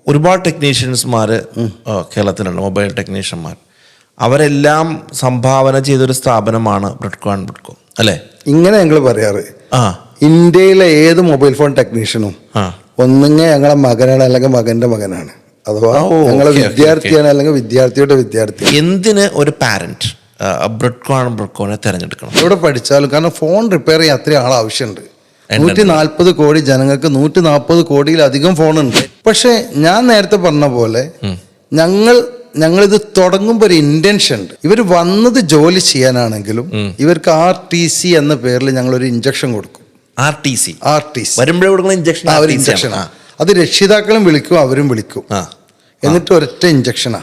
ഒരുപാട് ടെക്നീഷ്യൻസ്മാർ കേരളത്തിലുണ്ട്, മൊബൈൽ ടെക്നീഷ്യന്മാർ. അവരെല്ലാം സംഭാവന ചെയ്തൊരു സ്ഥാപനമാണ് ബ്രിഡ്കോ ആൻഡ് ബ്രിഡ്കോ അല്ലേ? ഇങ്ങനെ ഞങ്ങൾ പറയാറ്, ഇന്ത്യയിലെ ഏത് മൊബൈൽ ഫോൺ ടെക്നീഷ്യനും ഒന്നുങ്ങ ഞങ്ങളെ മകനാണ് അല്ലെങ്കിൽ മകന്റെ മകനാണ്, അഥവാ ഞങ്ങളെ വിദ്യാർത്ഥിയാണ് അല്ലെങ്കിൽ വിദ്യാർത്ഥിയുടെ വിദ്യാർത്ഥി. എന്തിന് ഒരു പാരന്റ് ബ്രിഡ്കോ ആൻഡ് ബ്രിഡ്കോനെ തിരഞ്ഞെടുക്കണം? എവിടെ പഠിച്ചാലും, കാരണം ഫോൺ റിപ്പയർ ചെയ്യാൻ അത്രയും ആൾ ആവശ്യമുണ്ട്. 140 കോടി ജനങ്ങൾക്ക് 140 കോടിയിലധികം ഫോണുണ്ട്. പക്ഷെ ഞാൻ നേരത്തെ പറഞ്ഞ പോലെ ഞങ്ങളിത് തുടങ്ങുമ്പോൾ ഒരു ഇന്റൻഷൻ ഉണ്ട്. ഇവർ വന്നത് ജോലി ചെയ്യാനാണെങ്കിലും ഇവർക്ക് RTC എന്ന പേരിൽ ഞങ്ങളൊരു ഇഞ്ചക്ഷൻ കൊടുക്കും. RTC വരുമ്പോഴേ ഇഞ്ചക്ഷൻ. അത് രക്ഷിതാക്കളും വിളിക്കും, അവരും വിളിക്കും. എന്നിട്ട് ഒരൊറ്റ ഇഞ്ചക്ഷനാ.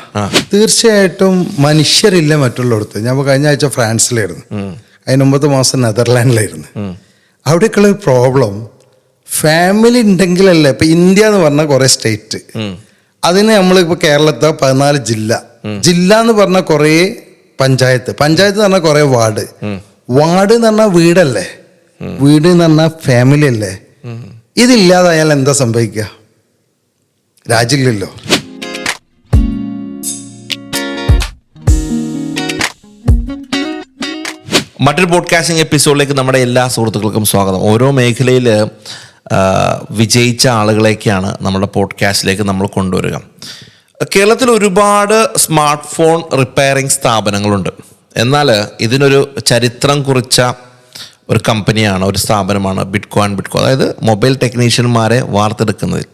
തീർച്ചയായിട്ടും മനുഷ്യരില്ല മറ്റുള്ളിടത്ത്. ഞാൻ കഴിഞ്ഞ ആഴ്ച ഫ്രാൻസിലായിരുന്നു, അതിന് 9 മാസം നെതർലാൻഡിലായിരുന്നു. അവിടേക്കുള്ള ഒരു പ്രോബ്ലം, ഫാമിലി ഉണ്ടെങ്കിലല്ലേ. ഇപ്പൊ ഇന്ത്യ എന്ന് പറഞ്ഞാൽ കുറെ സ്റ്റേറ്റ്, അതിന് നമ്മളിപ്പോൾ കേരളത്തെ 14 ജില്ല എന്ന് പറഞ്ഞാൽ കുറേ പഞ്ചായത്ത് എന്ന് പറഞ്ഞാൽ കുറേ വാർഡ് എന്ന് പറഞ്ഞാൽ വീടല്ലേ, വീട് എന്ന് പറഞ്ഞാൽ ഫാമിലി അല്ലേ. ഇതില്ലാതായാൽ എന്താ സംഭവിക്കുക? രാജ്യമില്ലല്ലോ. മറ്റൊരു പോഡ്കാസ്റ്റിംഗ് എപ്പിസോഡിലേക്ക് നമ്മുടെ എല്ലാ സുഹൃത്തുക്കൾക്കും സ്വാഗതം. ഓരോ മേഖലയിൽ വിജയിച്ച ആളുകളേക്കാണ് നമ്മുടെ പോഡ്കാസ്റ്റിലേക്ക് നമ്മൾ കൊണ്ടുവരിക. കേരളത്തിൽ ഒരുപാട് സ്മാർട്ട് ഫോൺ റിപ്പയറിംഗ് സ്ഥാപനങ്ങളുണ്ട്. എന്നാൽ ഇതിനൊരു ചരിത്രം കുറിച്ച ഒരു കമ്പനിയാണ്, ഒരു സ്ഥാപനമാണ് ബ്രിഡ്കോ ആൻഡ് ബ്രിഡ്കോ, അതായത് മൊബൈൽ ടെക്നീഷ്യന്മാരെ വാർത്തെടുക്കുന്നതിൽ.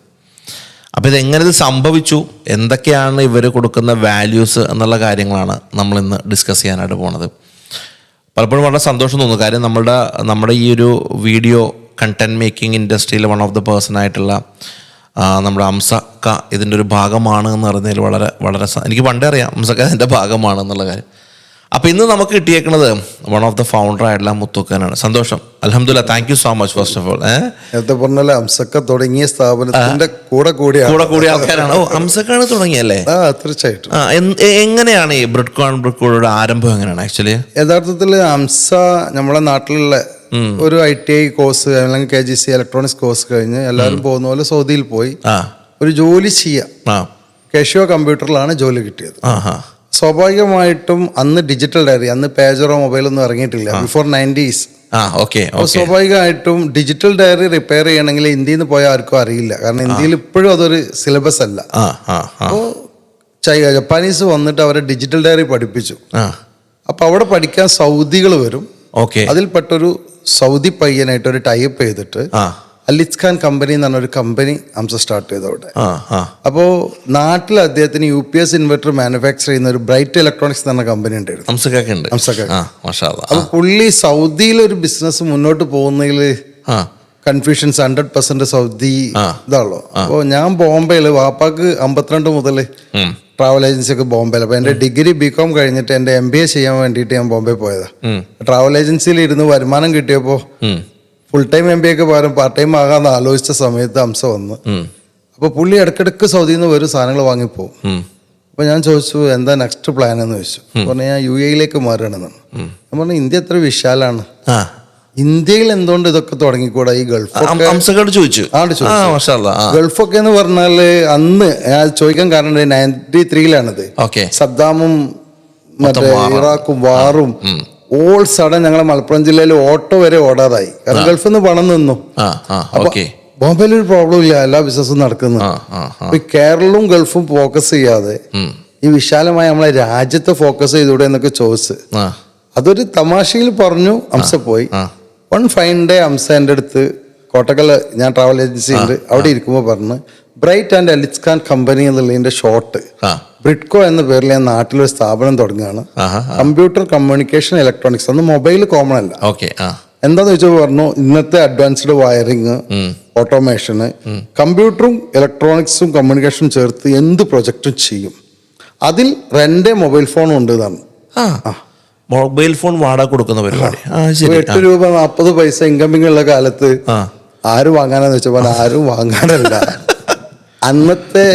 അപ്പോൾ ഇതെങ്ങനെ ഇത് സംഭവിച്ചു, എന്തൊക്കെയാണ് ഇവർ കൊടുക്കുന്ന വാല്യൂസ് എന്നുള്ള കാര്യങ്ങളാണ് നമ്മളിന്ന് ഡിസ്കസ് ചെയ്യാനായിട്ട് പോണത്. പലപ്പോഴും വളരെ സന്തോഷം തോന്നുന്നു, കാര്യം നമ്മുടെ ഈ ഒരു വീഡിയോ കണ്ടന്റ് മേക്കിംഗ് ഇൻഡസ്ട്രിയിൽ വൺ ഓഫ് ദ പേഴ്സൺ ആയിട്ടുള്ള നമ്മുടെ അംസക്ക ഇതിൻ്റെ ഒരു ഭാഗമാണ് എന്ന് പറയുന്നതിൽ വളരെ വളരെ എനിക്ക് പണ്ടേ അറിയാം അംസക്ക ഇതിൻ്റെ ഭാഗമാണ് എന്നുള്ള കാര്യം. അപ്പോൾ ഇന്ന് നമുക്ക് കിട്ടിയേക്കുന്നത് വൺ ഓഫ് ദ ഫൗണ്ടർ ആയിട്ടുള്ള മുത്തുക്കനാണ്. സന്തോഷം, അൽഹംദുലില്ലാ, thank you so much. First of all നേരത്തെ പറഞ്ഞാൽ അംസക്ക തുടങ്ങിയ സ്ഥാപനത്തിന്റെ കൂടെ കൂടിയ ആൾക്കാരാണ്. അംസക്കാണ് തുടങ്ങിയല്ലേ? തീർച്ചയായിട്ടും. എങ്ങനെയാണ് ഈ ബ്രിഡ്കോ ആൻഡ് ബ്രിഡ്കോയുടെ ആരംഭം എങ്ങനെയാണ് ആക്ച്വലി? യഥാർത്ഥത്തിൽ അംസ നമ്മളെ നാട്ടിലുള്ള ഒരു ITI കോഴ്സ് അല്ലെങ്കിൽ KGC ഇലക്ട്രോണിക്സ് കോഴ്സ് കഴിഞ്ഞ് എല്ലാവരും പോകുന്ന പോലെ സൗദിയിൽ പോയി ഒരു ജോലി ചെയ്യാം. കാഷ്യോ കമ്പ്യൂട്ടറിലാണ് ജോലി കിട്ടിയത്. സ്വാഭാവികമായിട്ടും അന്ന് ഡിജിറ്റൽ ഡയറി, അന്ന് പേജറോ മൊബൈലൊന്നും ഇറങ്ങിയിട്ടില്ല, ബിഫോർ 90s. സ്വാഭാവികമായിട്ടും ഡിജിറ്റൽ ഡയറി റിപ്പയർ ചെയ്യണമെങ്കിൽ ഇന്ത്യയിൽ നിന്ന് പോയാൽ ആർക്കും അറിയില്ല, കാരണം ഇന്ത്യയിൽ ഇപ്പോഴും അതൊരു സിലബസ് അല്ല. അപ്പോൾ ജപ്പാനീസ് വന്നിട്ട് അവരെ ഡിജിറ്റൽ ഡയറി പഠിപ്പിച്ചു. അപ്പൊ അവിടെ പഠിക്കാൻ സൗദികൾ വരും. അതിൽപ്പെട്ടൊരു സൗദി പയ്യനായിട്ട് ഒരു ടൈപ്പ് ചെയ്തിട്ട് അലിസ് ഖാൻ കമ്പനി എന്ന് പറഞ്ഞൊരു കമ്പനി അംസ സ്റ്റാർട്ട് ചെയ്തു അവിടെ. അപ്പോൾ നാട്ടിൽ അദ്ദേഹത്തിന് UPS ഇൻവെർട്ടർ മാനുഫാക്ചർ ചെയ്യുന്ന ഒരു ബ്രൈറ്റ് ഇലക്ട്രോണിക്സ് എന്ന് പറഞ്ഞ കമ്പനി ഉണ്ടായിരുന്നു. അപ്പൊ പുള്ളി സൗദിയിൽ ഒരു ബിസിനസ് മുന്നോട്ട് പോകുന്നതിൽ കൺഫ്യൂഷൻസ് 100% സൗദി ഇതാണല്ലോ. അപ്പോൾ ഞാൻ ബോംബെയിൽ, വാപ്പാക്ക് 52 മുതൽ ട്രാവൽ ഏജൻസി ഒക്കെ ബോംബെയിൽ. അപ്പൊ എന്റെ ഡിഗ്രി BCom കഴിഞ്ഞിട്ട് എന്റെ MBA ചെയ്യാൻ വേണ്ടിയിട്ട് ഞാൻ ബോംബെ പോയതാ. ട്രാവൽ ഏജൻസിയിൽ ഇരുന്ന് വരുമാനം കിട്ടിയപ്പോ ഫുൾ ടൈം MBA ഒക്കെ പകരം പാർട്ട് ടൈം ആകാന്ന് ആലോചിച്ച സമയത്ത് അംസ വന്നു. അപ്പൊ പുള്ളി ഇടക്കിടക്ക് സൗദിയിൽ നിന്ന് വരും, സാധനങ്ങൾ വാങ്ങിപ്പോവും. അപ്പൊ ഞാൻ ചോദിച്ചു എന്താ നെക്സ്റ്റ് പ്ലാൻ എന്ന് ചോദിച്ചു. പറഞ്ഞു ഞാൻ UAE മാറുകയാണെന്ന്. ഞാൻ പറഞ്ഞു ഇന്ത്യ എത്ര വിശാലാണ്, ഇന്ത്യയിൽ എന്തുകൊണ്ട് ഇതൊക്കെ തുടങ്ങിക്കൂടാ? ഈ ഗൾഫൊക്കെ ഗൾഫൊക്കെ എന്ന് പറഞ്ഞാല് അന്ന് ഞാൻ ചോദിക്കാൻ കാരണം 93-ലാണിത്. സദ്ദാമും മറ്റേ ഇറാഖും വാറും ഓൾ സഡൻ ഞങ്ങളെ മലപ്പുറം ജില്ലയിൽ ഓട്ടോ വരെ ഓടാതായി, കാരണം ഗൾഫിൽ നിന്ന് പണം നിന്നു. ബോംബെയിൽ ഒരു പ്രോബ്ലം ഇല്ല, എല്ലാ ബിസിനസ്സും നടക്കുന്നു. അപ്പൊ കേരളവും ഗൾഫും ഫോക്കസ് ചെയ്യാതെ ഈ വിശാലമായ നമ്മളെ രാജ്യത്തെ ഫോക്കസ് ചെയ്തൂടെ എന്നൊക്കെ ചോദിച്ചു. അതൊരു തമാശയിൽ പറഞ്ഞു. അംസ പോയി. വൺ ഫൈൻ ഡേ അംസ എൻ്റെ അടുത്ത് കോട്ടക്കല്, ഞാൻ ട്രാവൽ ഏജൻസി ഉണ്ട്, അവിടെ ഇരിക്കുമ്പോൾ പറഞ്ഞു bright and Alice Khan company എന്നുള്ളതിന്റെ ഷോർട്ട് ബ്രിഡ്കോ എന്ന പേരിൽ ഞാൻ നാട്ടിലൊരു സ്ഥാപനം തുടങ്ങുകയാണ്, കമ്പ്യൂട്ടർ കമ്മ്യൂണിക്കേഷൻ ഇലക്ട്രോണിക്സ്. അന്ന് മൊബൈൽ കോമൺ അല്ല. എന്താന്ന് വെച്ചാൽ പറഞ്ഞു ഇന്നത്തെ അഡ്വാൻസ്ഡ് വയറിങ്, ഓട്ടോമേഷന്, കമ്പ്യൂട്ടറും ഇലക്ട്രോണിക്സും കമ്മ്യൂണിക്കേഷനും ചേർത്ത് എന്ത് പ്രൊജക്റ്റും ചെയ്യും. അതിൽ 2 മൊബൈൽ ഫോണും ഉണ്ട് എന്നാണ്. മൊബൈൽ ഫോൺ വാടക കൊടുക്കുന്ന പരിപാടി. 8 രൂപ 40 പൈസ ഇൻകമിംഗ് ഉള്ള കാലത്ത് ആരും വാങ്ങാനെന്ന് വെച്ചപ്പോൾ ആരും വാങ്ങാനല്ല. അന്നത്തെ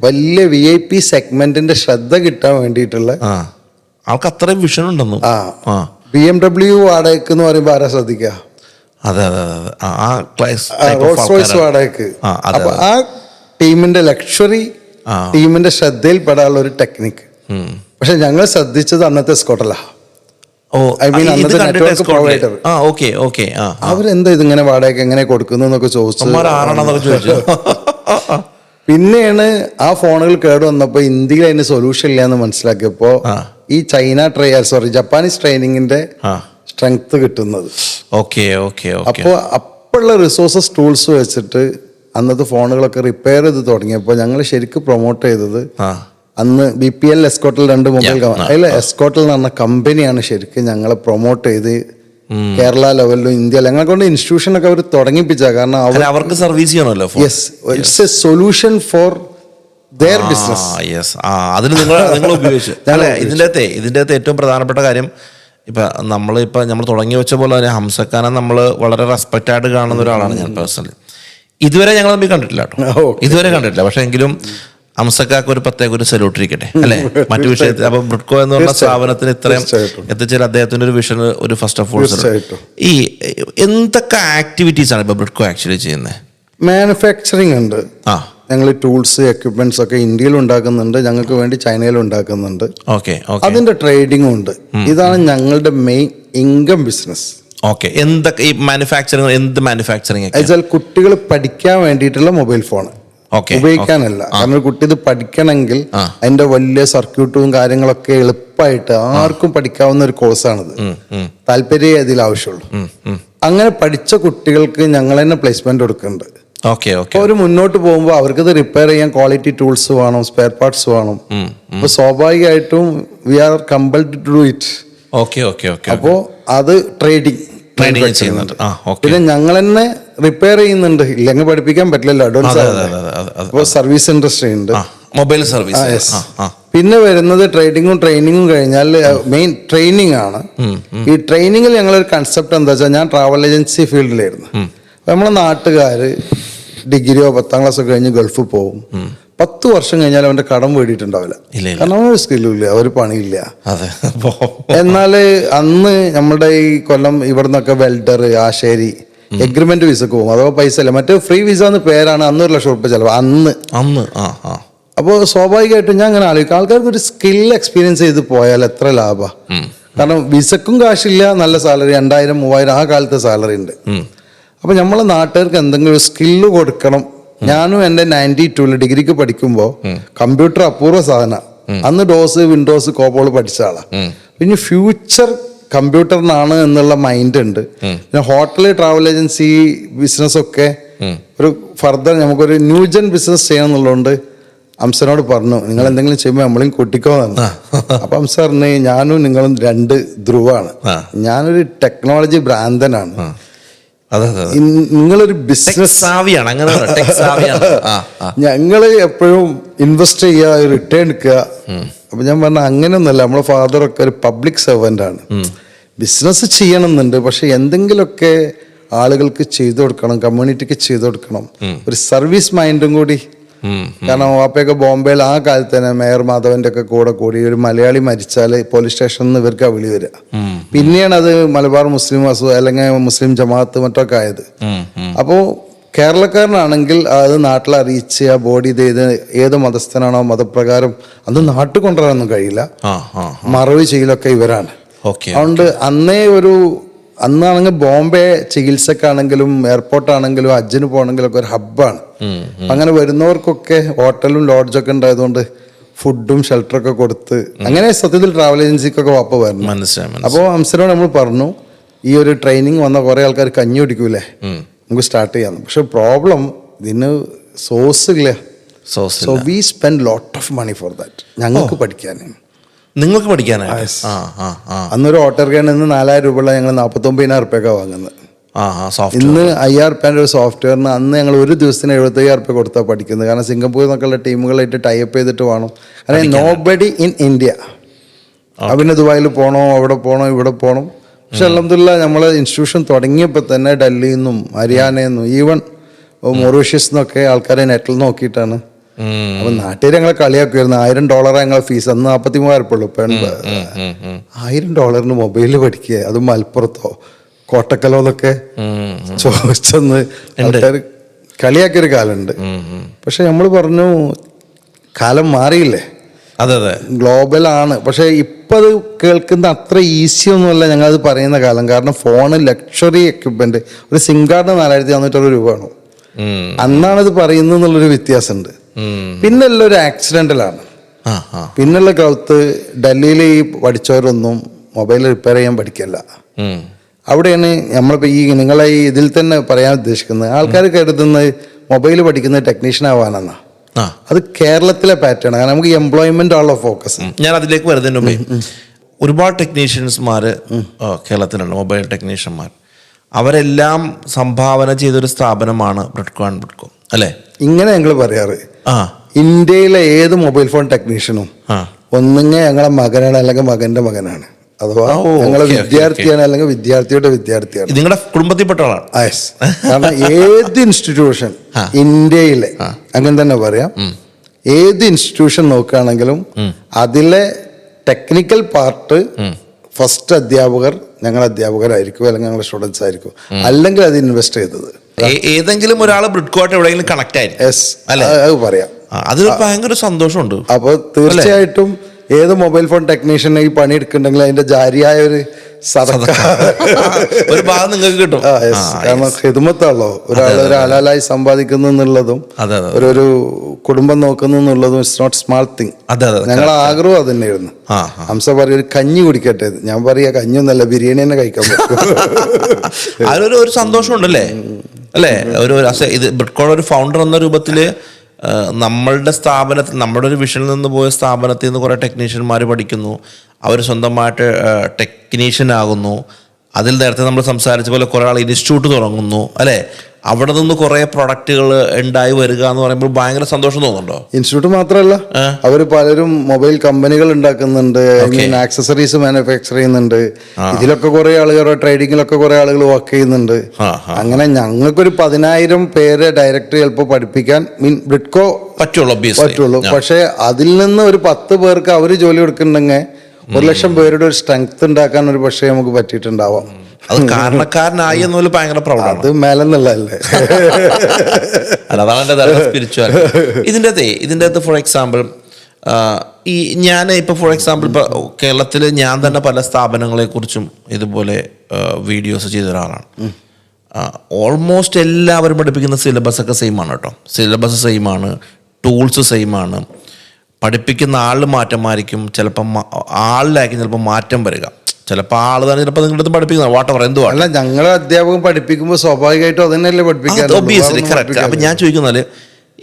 വലിയ VIP സെഗ്മെന്റിന്റെ ശ്രദ്ധ കിട്ടാൻ വേണ്ടിയിട്ടുള്ള ആൾക്ക് അത്രയും വിഷൻ ഉണ്ടെന്നു. BMW വാടകയ്ക്ക് എന്ന് പറയുമ്പോൾ ആരാ ശ്രദ്ധിക്കുക? റോൾസ് റോയ്സ് വാടകയ്ക്ക്. അപ്പൊ ആ ടീമിന്റെ ലക്ഷറി ടീമിന്റെ ശ്രദ്ധയിൽപ്പെടാനുള്ള ഒരു ടെക്നിക്ക്. പക്ഷെ ഞങ്ങൾ ശ്രദ്ധിച്ചത് അന്നത്തെ സ്കോട്ടലാ. ഐ മീൻ അന്നത്തെ നെറ്റ്വർക്ക് പ്രൊവൈഡർ. അവരെന്താ ഇതിങ്ങനെ വാടകയ്ക്ക് എങ്ങനെ കൊടുക്കുന്നൊക്കെ ചോദിച്ചു. പിന്നെയാണ് ആ ഫോണുകൾ കേട് വന്നപ്പോ ഇന്ത്യയിൽ അതിന് സൊല്യൂഷൻ ഇല്ല എന്ന് മനസ്സിലാക്കിയപ്പോ ഈ ജപ്പാനീസ് ട്രെയിനിങ്ങിന്റെ സ്ട്രെങ്ത് കിട്ടുന്നത്. അപ്പോ അപ്പോഴുള്ള റിസോഴ്സസ് ടൂൾസ് വെച്ചിട്ട് അന്നത്തെ ഫോണുകളൊക്കെ റിപ്പയർ ചെയ്ത് തുടങ്ങിയപ്പോൾ ഞങ്ങൾ ശരിക്കും പ്രൊമോട്ട് ചെയ്തത് അന്ന് BPL എസ്കോട്ടൽ 2 മൊബൈൽ അതിൽ എസ്കോട്ടൽ എന്ന് പറഞ്ഞ കമ്പനിയാണ് ശരിക്കും ഞങ്ങളെ പ്രൊമോട്ട് ചെയ്ത് കേരള ലെവലിലും ഇന്ത്യ ഞങ്ങളെ കൊണ്ട് ഇൻസ്റ്റിറ്റ്യൂഷനൊക്കെ അവർ തുടങ്ങിപ്പിച്ച. കാരണം അവർക്ക് സർവീസ് ചെയ്യണമല്ലോ. Yes, it's A solution for their business. അതിന് നിങ്ങൾ ഉപയോഗിച്ചു. ഇതിൻ്റെ അകത്ത് ഏറ്റവും പ്രധാനപ്പെട്ട കാര്യം നമ്മൾ തുടങ്ങി വെച്ച പോലെ തന്നെ ഹംസക്കാനെ നമ്മൾ വളരെ റെസ്പെക്റ്റ് ആയിട്ട് കാണുന്ന ഒരാളാണ് ഞാൻ പേഴ്സണലി. ഇതുവരെ ഞങ്ങൾ തമ്മിൽ കണ്ടിട്ടില്ല കേട്ടോ, ഇതുവരെ കണ്ടിട്ടില്ല. പക്ഷെ എങ്കിലും ഹംസക്കാർക്ക് ഒരു പ്രത്യേക ഒരു സല്യൂട്ട് ഇരിക്കട്ടെ അല്ലെ മറ്റു വിഷയത്തിൽ. അപ്പൊ ബ്രിഡ്കോ എന്ന് പറഞ്ഞ സ്ഥാപനത്തിന് ഇത്രയും എത്തിച്ചാൽ അദ്ദേഹത്തിന്റെ ഒരു വിഷൻ ഒരു ഫസ്റ്റ് ഓഫ് ഓൾ. ഈ എന്തൊക്കെ ആക്ടിവിറ്റീസ് ആണ് ഇപ്പൊ ബ്രിഡ്കോ ആക്ച്വലി ചെയ്യുന്നത്? മാനുഫാക്ചറിങ് ഉണ്ട്. ഞങ്ങൾ ടൂൾസ് എക്യുപ്മെന്റ്സ് ഒക്കെ ഇന്ത്യയിൽ ഉണ്ടാക്കുന്നുണ്ട്, ഞങ്ങൾക്ക് വേണ്ടി ചൈനയിൽ ഉണ്ടാക്കുന്നുണ്ട്. അതിന്റെ ട്രേഡിംഗും ഉണ്ട്. ഇതാണ് ഞങ്ങളുടെ മെയിൻ ഇൻകം ബിസിനസ്. എന്തൊക്കെ ഈ മാനുഫാക്ചറിങ്? എന്ത് മാനുഫാക്ചറിങ്? കുട്ടികൾ പഠിക്കാൻ വേണ്ടിയിട്ടുള്ള മൊബൈൽ ഫോൺ ഉപയോഗിക്കാനല്ല. കാരണം ഒരു കുട്ടി ഇത് പഠിക്കണമെങ്കിൽ അതിന്റെ വലിയ സർക്യൂട്ടും കാര്യങ്ങളൊക്കെ എളുപ്പമായിട്ട് ആർക്കും പഠിക്കാവുന്ന ഒരു കോഴ്സാണിത്. താല്പര്യമേ അതിൽ ആവശ്യമുള്ളൂ. അങ്ങനെ പഠിച്ച കുട്ടികൾക്ക് ഞങ്ങൾ തന്നെ പ്ലേസ്മെന്റ് കൊടുക്കുന്നുണ്ട്. അവർ മുന്നോട്ട് പോകുമ്പോൾ അവർക്കിത് റിപ്പയർ ചെയ്യാൻ ക്വാളിറ്റി ടൂൾസ് വേണം, സ്പെയർ പാർട്സ് വേണം. അപ്പൊ സ്വാഭാവികമായിട്ടും we are compelled to do it. അപ്പോ അത് ട്രേഡിംഗ് ചെയ്യുന്നുണ്ട്. പിന്നെ ഞങ്ങൾ തന്നെ റിപ്പയർ ചെയ്യുന്നുണ്ട്, ഇല്ലെങ്കിൽ പഠിപ്പിക്കാൻ പറ്റില്ലല്ലോ, അഡ്വാൻസ്. അപ്പോൾ സർവീസ് ഇൻഡസ്ട്രി ഉണ്ട്, മൊബൈൽ സർവീസ്. പിന്നെ വരുന്നത് ട്രേഡിങ്ങും ട്രെയിനിങ്ങും കഴിഞ്ഞാൽ മെയിൻ ട്രെയിനിങ് ആണ്. ഈ ട്രെയിനിങ്ങിൽ ഞങ്ങളൊരു കൺസെപ്റ്റ് എന്താ വെച്ചാൽ, ഞാൻ ട്രാവൽ ഏജൻസി ഫീൽഡിലായിരുന്നു. നമ്മളെ നാട്ടുകാര് ഡിഗ്രിയോ 10ാം ക്ലാസ്സോ കഴിഞ്ഞ് ഗൾഫിൽ പോകും. 10 വർഷം കഴിഞ്ഞാൽ അവന്റെ കടം വീടിയിട്ടുണ്ടാവില്ല. കാരണം അവനൊരു സ്കില്ലും ഇല്ല, ഒരു പണിയില്ല. എന്നാല് അന്ന് നമ്മുടെ ഈ കൊല്ലം ഇവിടുന്നൊക്കെ വെൽഡർ, ആശേരി എഗ്രിമെന്റ് വിസക്ക് പോകും. അഥവാ പൈസ ഇല്ല, മറ്റേ ഫ്രീ വിസ എന്ന് പേരാണ്. അന്ന് 1 ലക്ഷം റുപ്യ ചെലവ് അന്ന്. അപ്പോൾ സ്വാഭാവികമായിട്ടും ഞാൻ അങ്ങനെ ആലോചിക്കും, ആൾക്കാർക്ക് ഒരു സ്കിൽ എക്സ്പീരിയൻസ് ചെയ്ത് പോയാൽ എത്ര ലാഭാ. കാരണം വിസക്കും കാശില്ല, നല്ല സാലറി 2000, 3000 ആ കാലത്തെ സാലറി ഉണ്ട്. അപ്പൊ നമ്മളെ നാട്ടുകാർക്ക് എന്തെങ്കിലും ഒരു സ്കില്ല് കൊടുക്കണം. ഞാനും എൻ്റെ 92 ഡിഗ്രിക്ക് പഠിക്കുമ്പോൾ കമ്പ്യൂട്ടർ അപൂർവ സാധന. അന്ന് ഡോസ്, വിൻഡോസ്, കോബോൾ പഠിച്ച ആളാ. പിന്നെ ഫ്യൂച്ചർ കമ്പ്യൂട്ടറിനാണ് എന്നുള്ള മൈൻഡ് ഉണ്ട്. പിന്നെ ഹോട്ടൽ, ട്രാവൽ ഏജൻസി ബിസിനസ് ഒക്കെ ഒരു ഫർദർ നമുക്കൊരു ന്യൂജൻ ബിസിനസ് ചെയ്യണം എന്നുള്ളതുകൊണ്ട് അംസനോട് പറഞ്ഞു, നിങ്ങൾ എന്തെങ്കിലും ചെയ്യുമ്പോൾ നമ്മളെയും കൂട്ടിക്കോന്നാണ്. അപ്പൊ അംസ പറഞ്ഞു, ഞാനും നിങ്ങളും 2 ധ്രുവാണ്. ഞാനൊരു ടെക്നോളജി ഭ്രാന്തനാണ്, നിങ്ങളൊരു ബിസിനസ് സാവിയാണ്. ഞങ്ങള് എപ്പോഴും ഇൻവെസ്റ്റ് ചെയ്യുക, റിട്ടേൺ എടുക്കുക. അപ്പൊ ഞാൻ പറഞ്ഞ അങ്ങനെയൊന്നുമല്ല, നമ്മളെ ഫാദറൊക്കെ ഒരു പബ്ലിക് സെർവൻ്റ് ആണ്. ബിസിനസ് ചെയ്യണമെന്നുണ്ട്, പക്ഷെ എന്തെങ്കിലുമൊക്കെ ആളുകൾക്ക് ചെയ്തു കൊടുക്കണം, കമ്മ്യൂണിറ്റിക്ക് ചെയ്തു കൊടുക്കണം, ഒരു സർവീസ് മൈൻഡും കൂടി. കാരണം വാപ്പയൊക്കെ ബോംബെയിൽ ആ കാലത്ത് തന്നെ മേയർ മാധവന്റെ ഒക്കെ കൂടെ കൂടി ഒരു മലയാളി മരിച്ചാൽ പോലീസ് സ്റ്റേഷനിൽ നിന്ന് ഇവർക്ക് വിളി വരിക. പിന്നെയാണ് അത് മലബാർ മുസ്ലിം അല്ലെങ്കിൽ മുസ്ലിം ജമാഅത്ത് മറ്റൊക്കെ ആയത്. അപ്പോൾ കേരളക്കാരനാണെങ്കിൽ അത് നാട്ടിൽ അറിയിച്ച് ആ ബോഡി ഇത് ഏത് മതസ്ഥനാണോ മതപ്രകാരം അന്ന് നാട്ടിൽ കൊണ്ടുവരാനൊന്നും കഴിയില്ല. മറവ് ചെയ്യലൊക്കെ ഇവരാണ്. അതുകൊണ്ട് അന്നാണെങ്കിൽ ബോംബെ ചികിത്സക്കാണെങ്കിലും എയർപോർട്ടാണെങ്കിലും ഹജ്ജിന് പോകണമെങ്കിലും ഒക്കെ ഒരു ഹബ്ബാണ്. അങ്ങനെ വരുന്നവർക്കൊക്കെ ഹോട്ടലും ലോഡ്ജൊക്കെ ഉണ്ടായതുകൊണ്ട് ഫുഡും ഷെൽട്ടറൊക്കെ കൊടുത്ത് അങ്ങനെ സത്യത്തിൽ ട്രാവൽ ഏജൻസിക്കൊക്കെ വാപ്പ വരണം. അപ്പോൾ അംസനോട് നമ്മൾ പറഞ്ഞു, ഈ ഒരു ട്രെയിനിങ് വന്ന കുറെ ആൾക്കാർ കഞ്ഞി കുടിക്കൂലേ, നമുക്ക് സ്റ്റാർട്ട് ചെയ്യാം. പക്ഷെ പ്രോബ്ലം ഇതിന് സോഴ്സ് ഇല്ല. So we spend lot of money for that. ഞങ്ങൾക്ക് പഠിക്കാൻ, നിങ്ങൾക്ക് പഠിക്കാനായി. അന്നൊരു ഓട്ടോറിക്ഷയിൽ നിന്ന് 4000 രൂപയുള്ള ഞങ്ങൾ 49,000 റുപ്യൊക്കെ വാങ്ങുന്നത്. ഇന്ന് 5000 റുപ്യേൻ്റെ ഒരു സോഫ്റ്റ്വെയറിന് അന്ന് ഞങ്ങൾ ഒരു ദിവസത്തിന് 75,000 റുപ്യ കൊടുത്താൽ പഠിക്കുന്നത്. കാരണം സിംഗപ്പൂരിൽ നിന്നൊക്കെയുള്ള ടീമുകളായിട്ട് ടൈപ്പ് ചെയ്തിട്ട് വേണം. കാരണം നോബഡി ഇൻ ഇന്ത്യ. പിന്നെ ദുബായിൽ പോകണോ, അവിടെ പോകണോ, ഇവിടെ പോകണം. പക്ഷെ അൽഹംദുലില്ലാഹ് നമ്മളെ ഇൻസ്റ്റിറ്റ്യൂഷൻ തുടങ്ങിയപ്പോൾ തന്നെ ഡൽഹിയിൽ നിന്നും ഹരിയാനയിൽ നിന്നും ഈവൻ മൊറീഷ്യസ് നിന്നൊക്കെ ആൾക്കാരെ നെറ്റിൽ നോക്കിയിട്ടാണ്. അപ്പൊ നാട്ടുകാർ ഞങ്ങളെ കളിയാക്കുമായിരുന്നു. $1000 ഞങ്ങളെ ഫീസ്. അന്ന് 43,000 ഉള്ളൂ. ഇപ്പം $1000 മൊബൈല് പഠിക്കുക, അതും മലപ്പുറത്തോ കോട്ടക്കലോ എന്നൊക്കെ ചോദിച്ചെന്ന് ആൾക്കാർ കളിയാക്കിയൊരു കാലമുണ്ട്. പക്ഷെ നമ്മൾ പറഞ്ഞു കാലം മാറിയില്ലേ, അതെ അതെ, ഗ്ലോബലാണ്. പക്ഷെ ഇപ്പം അത് കേൾക്കുന്ന അത്ര ഈസി ഒന്നുമല്ല ഞങ്ങളത് പറയുന്ന കാലം. കാരണം ഫോണ് ലക്ഷറി എക്യുപ്മെന്റ്, ഒരു സിം കാർഡ് 4460 രൂപയാണ്. അന്നാണത് പറയുന്നത് എന്നുള്ളൊരു വ്യത്യാസമുണ്ട്. പിന്നെല്ലാം ഒരു ആക്സിഡന്റലാണ്. പിന്നുള്ള ഗ്രൗത്ത് ഡൽഹിയിൽ ഈ പഠിച്ചവരൊന്നും മൊബൈൽ റിപ്പയർ ചെയ്യാൻ പഠിക്കല്ല. അവിടെയാണ് നമ്മളിപ്പോൾ ഈ നിങ്ങളെ ഈ ഇതിൽ തന്നെ പറയാൻ ഉദ്ദേശിക്കുന്നത്. ആൾക്കാർ കരുതുന്നത് മൊബൈൽ പഠിക്കുന്നത് ടെക്നീഷ്യൻ ആവാനെന്നാ. അത് കേരളത്തിലെ പാറ്റേൺ ആണ്. നമുക്ക് എംപ്ലോയ്മെന്റ് ആണല്ലോ ഫോക്കസ്. ഞാൻ അതിലേക്ക് വരുന്നതിന് മുമ്പേ ഒരുപാട് ടെക്നീഷ്യൻസ്മാർ കേരളത്തിലുണ്ട്, മൊബൈൽ ടെക്നീഷ്യന്മാർ. അവരെല്ലാം സംഭാവന ചെയ്തൊരു സ്ഥാപനമാണ് ബ്രിഡ്കോ അല്ലേ? ഇങ്ങനെ ഞങ്ങൾ പറയാറ്, ഇന്ത്യയിലെ ഏത് മൊബൈൽ ഫോൺ ടെക്നീഷ്യനും ഒന്നുങ്ങ ഞങ്ങളെ മകനാണ് അല്ലെങ്കിൽ മകന്റെ മകനാണ്, അഥവാ ഞങ്ങളെ വിദ്യാർത്ഥിയാണ് അല്ലെങ്കിൽ വിദ്യാർത്ഥിയുടെ വിദ്യാർത്ഥിയാണ്. നിങ്ങളുടെ കുടുംബത്തിൽപ്പെട്ട ആളാണ്. കാരണം ഏത് ഇൻസ്റ്റിറ്റ്യൂഷൻ ഇന്ത്യയിലെ, അങ്ങനെ തന്നെ പറയാം, ഏത് ഇൻസ്റ്റിറ്റ്യൂഷൻ നോക്കുകയാണെങ്കിലും അതിലെ ടെക്നിക്കൽ പാർട്ട് ഫസ്റ്റ് അധ്യാപകർ ഞങ്ങളുടെ അധ്യാപകരായിരിക്കും, അല്ലെങ്കിൽ ഞങ്ങളുടെ സ്റ്റുഡൻസ് ആയിരിക്കും, അല്ലെങ്കിൽ അത് ഇൻവെസ്റ്റ് ചെയ്തത് ഏതെങ്കിലും ഒരാൾ ബ്രിഡ്കോട്ട് എവിടെയെങ്കിലും കണക്ട് ആയിരിക്കും അല്ലേ? അത് പറയാം. അതിൽ ഭയങ്കര സന്തോഷമുണ്ട്. അപ്പോൾ തീർച്ചയായിട്ടും ഏത് മൊബൈൽ ഫോൺ ടെക്നീഷ്യനെ ഈ പണി എടുക്കുന്നുണ്ടെങ്കിൽ അതിന്റെ ജാരിയായ ഒരു ഒരു ഭാഗം നിങ്ങൾക്ക് കിട്ടും. കാരണം ഹിദ്മത്താണല്ലോ, ഒരു ഹലാലായി സമ്പാദിക്കുന്നു എന്നുള്ളതും ഒരു കുടുംബം നോക്കുന്നു എന്നുള്ളതും ഇറ്റ്സ് നോട്ട് സ്മാൾ തിങ്. ഞങ്ങളെ ആഗ്രഹം അത് തന്നെയായിരുന്നു. ഹംസ പറയും ഒരു കഞ്ഞി കുടിക്കട്ടെ, ഞാൻ പറയാ കഞ്ഞൊന്നല്ല, ബിരിയാണി തന്നെ കഴിക്കാൻ പറ്റും. അതിലൊരു ഒരു സന്തോഷമുണ്ടല്ലേ അല്ലേ? ഇത് ബ്രിഡ്കോയുടെ ഒരു ഫൗണ്ടർ എന്ന രൂപത്തില് നമ്മളുടെ സ്ഥാപനത്തിൽ, നമ്മുടെ ഒരു വിഷനിൽ നിന്ന് പോയ സ്ഥാപനത്തിൽ നിന്ന് കുറേ ടെക്നീഷ്യന്മാർ പഠിക്കുന്നു, അവർ സ്വന്തമായിട്ട് ടെക്നീഷ്യൻ ആകുന്നു. അതിൽ നേരത്തെ നമ്മൾ സംസാരിച്ച പോലെ കുറേ ആൾ ഇൻസ്റ്റിറ്റ്യൂട്ട് തുടങ്ങുന്നു അല്ലേ? അവിടെ നിന്ന് കുറേ പ്രൊഡക്റ്റുകൾ ഉണ്ടായി വരിക എന്ന് പറയുമ്പോൾ ഭയങ്കര സന്തോഷം തോന്നുന്നുണ്ടോ? ഇൻസ്റ്റിറ്റ്യൂട്ട് മാത്രമല്ല, അവർ പലരും മൊബൈൽ കമ്പനികൾ ഉണ്ടാക്കുന്നുണ്ട്, ആക്സസറീസ് മാനുഫാക്ചർ ചെയ്യുന്നുണ്ട്. ഇതിലൊക്കെ കുറെ ആളുകൾ, ട്രേഡിങ്ങിലൊക്കെ കുറെ ആളുകൾ വർക്ക് ചെയ്യുന്നുണ്ട്. അങ്ങനെ ഞങ്ങൾക്കൊരു 10,000 പേരെ ഡയറക്റ്റ് ചിലപ്പോൾ പഠിപ്പിക്കാൻ ബ്രിഡ്കോ പറ്റുള്ളൂ. പക്ഷെ അതിൽ നിന്ന് ഒരു 10 പേർക്ക് അവർ ജോലി കൊടുക്കുന്നുണ്ടെങ്കിൽ 1,00,000 പേരുടെ ഒരു സ്ട്രെങ്ത് ഉണ്ടാക്കാൻ ഒരു പക്ഷേ നമുക്ക് പറ്റിയിട്ടുണ്ടാവാം. അത് കാരണക്കാരനായി എന്നൊരു ഭയങ്കര പ്രൗഢാണ്. അത് മേലെന്നുള്ളതല്ലേ, അതാണ് എൻ്റെ സ്പിരിച്വൽ. ഇതിൻ്റെ അകത്ത് ഫോർ എക്സാമ്പിൾ ഈ ഞാൻ ഇപ്പോൾ ഫോർ എക്സാമ്പിൾ ഇപ്പോൾ കേരളത്തിൽ ഞാൻ തന്നെ പല സ്ഥാപനങ്ങളെക്കുറിച്ചും ഇതുപോലെ വീഡിയോസ് ചെയ്ത ഒരാളാണ്. ഓൾമോസ്റ്റ് എല്ലാവരും പഠിപ്പിക്കുന്ന സിലബസൊക്കെ സെയിമാണ് കേട്ടോ. സിലബസ് സെയിമാണ്, ടൂൾസ് സെയിമാണ്, പഠിപ്പിക്കുന്ന ആളിൽ മാറ്റമായിരിക്കും, ചിലപ്പം ആളിലായിരിക്കും ചിലപ്പോൾ മാറ്റം വരിക, ചിലപ്പോൾ ആൾ തന്നെ ചിലപ്പോൾ നിങ്ങളുടെ അടുത്ത് പഠിപ്പിക്കുന്ന വാട്ടവർ എന്തുവാ. അല്ല, ഞങ്ങളെ അധ്യാപകൻ പഠിപ്പിക്കുമ്പോൾ സ്വാഭാവികമായിട്ടും അതന്നെയല്ലേ പഠിപ്പിക്കാൻ. Obviously correct. അപ്പം ഞാൻ ചോദിക്കുന്നാൽ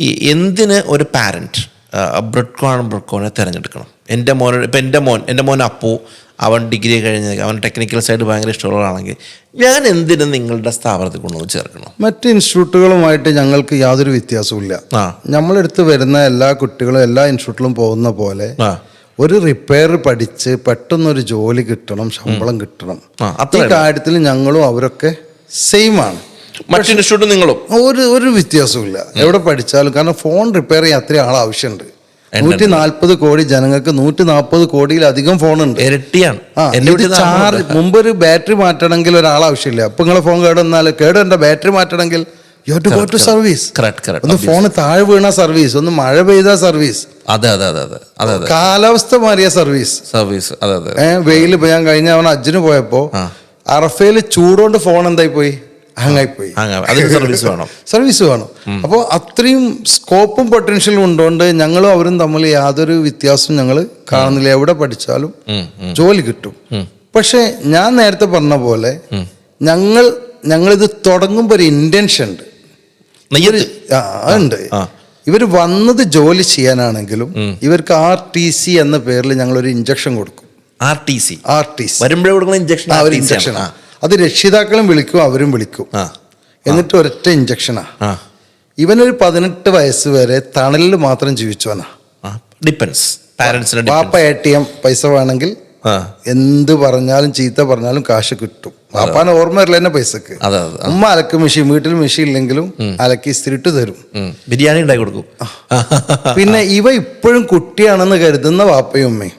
ഈ എന്തിന് ഒരു പാരൻറ്റ് ബ്രിഡ്കോനെ തിരഞ്ഞെടുക്കണം? എൻ്റെ മോൻ അപ്പു, അവൻ ഡിഗ്രി കഴിഞ്ഞ് അവൻ ടെക്നിക്കൽ സൈഡ് ഭയങ്കര ഇഷ്ടമുള്ളതാണെങ്കിൽ ഞാൻ എന്തിനും നിങ്ങളുടെ സ്ഥാപനത്തിൽ കൊണ്ടുവന്ന് ചേർക്കണം? മറ്റ് ഇൻസ്റ്റിറ്റ്യൂട്ടുകളുമായിട്ട് ഞങ്ങൾക്ക് യാതൊരു വ്യത്യാസവും. നമ്മളെടുത്ത് വരുന്ന എല്ലാ കുട്ടികളും എല്ലാ ഇൻസ്റ്റിറ്റ്യൂട്ടിലും പോകുന്ന പോലെ ഒരു റിപ്പയർ പഠിച്ച് പെട്ടെന്നൊരു ജോലി കിട്ടണം, ശമ്പളം കിട്ടണം, ഈ കാര്യത്തിൽ ഞങ്ങളും അവരൊക്കെ സെയിം ആണ്. മറ്റു ഇൻസ്റ്റിറ്റ്യൂട്ട് നിങ്ങളും ഒരു വ്യത്യാസവും ഇല്ല എവിടെ പഠിച്ചാലും. കാരണം ഫോൺ റിപ്പയർ ചെയ്യാൻ അത്രയും ആൾ ആവശ്യമുണ്ട്. 140 കോടി ജനങ്ങൾക്ക് 140 കോടിയിലധികം ഫോണുണ്ട്. ഇരട്ടിയാണ്. മുമ്പ് ഒരു ബാറ്ററി മാറ്റണമെങ്കിൽ ഒരാൾ ആവശ്യമില്ല. അപ്പൊ നിങ്ങളെ ഫോൺ കേടുവന്ന ബാറ്ററി മാറ്റണമെങ്കിൽ you have to go to service. ഒന്ന് ഫോൺ താഴെ വീണ സർവീസ്, ഒന്ന് മഴ പെയ്ത സർവീസ്, കാലാവസ്ഥ മാറിയ സർവീസ്. വെയിൽ. ഇപ്പൊ ഞാൻ കഴിഞ്ഞ അവൻ ഹജ്ജിന് പോയപ്പോ അറഫയിൽ ചൂടുകൊണ്ട് ഫോൺ എന്തായി പോയി, ഹാങ്ങായിപ്പോയി. സർവീസ് വേണം. അപ്പോൾ അത്രയും സ്കോപ്പും പൊട്ടൻഷ്യലും ഉണ്ടോണ്ട് ഞങ്ങളും അവരും തമ്മിൽ യാതൊരു വ്യത്യാസവും ഞങ്ങൾ കാണുന്നില്ല. എവിടെ പഠിച്ചാലും ജോലി കിട്ടും. പക്ഷെ ഞാൻ നേരത്തെ പറഞ്ഞ പോലെ ഞങ്ങളിത് തുടങ്ങുമ്പോൾ ഒരു ഇന്റൻഷൻ ഉണ്ട്. ഇവർ വന്നത് ജോലി ചെയ്യാനാണെങ്കിലും ഇവർക്ക് RTC എന്ന പേരിൽ ഞങ്ങളൊരു ഇഞ്ചക്ഷൻ കൊടുക്കും. RTC ഇഞ്ചക്ഷൻ അത് രക്ഷിതാക്കളും വിളിക്കും, അവരും വിളിക്കും. എന്നിട്ട് ഒരൊറ്റ ഇഞ്ചക്ഷനാ. ഇവനൊരു 18 വയസ്സ് വരെ തണലിൽ മാത്രം ജീവിച്ചവനാ. പാപ്പ ATM പൈസ വേണമെങ്കിൽ എന്ത് പറഞ്ഞാലും ചീത്ത പറഞ്ഞാലും കാശ് കിട്ടും. പാപ്പാനെ ഓർമ്മ വരില്ല എന്നെ പൈസക്ക്. ഉമ്മ അലക്ക് മെഷീൻ, വീട്ടിൽ മെഷീൻ ഇല്ലെങ്കിലും അലക്കി ഇസ്തിരിട്ട് തരും, ബിരിയാണി ഉണ്ടാക്കി കൊടുക്കും. പിന്നെ ഇവ ഇപ്പോഴും കുട്ടിയാണെന്ന് കരുതുന്ന വാപ്പയും ഉമ്മയും.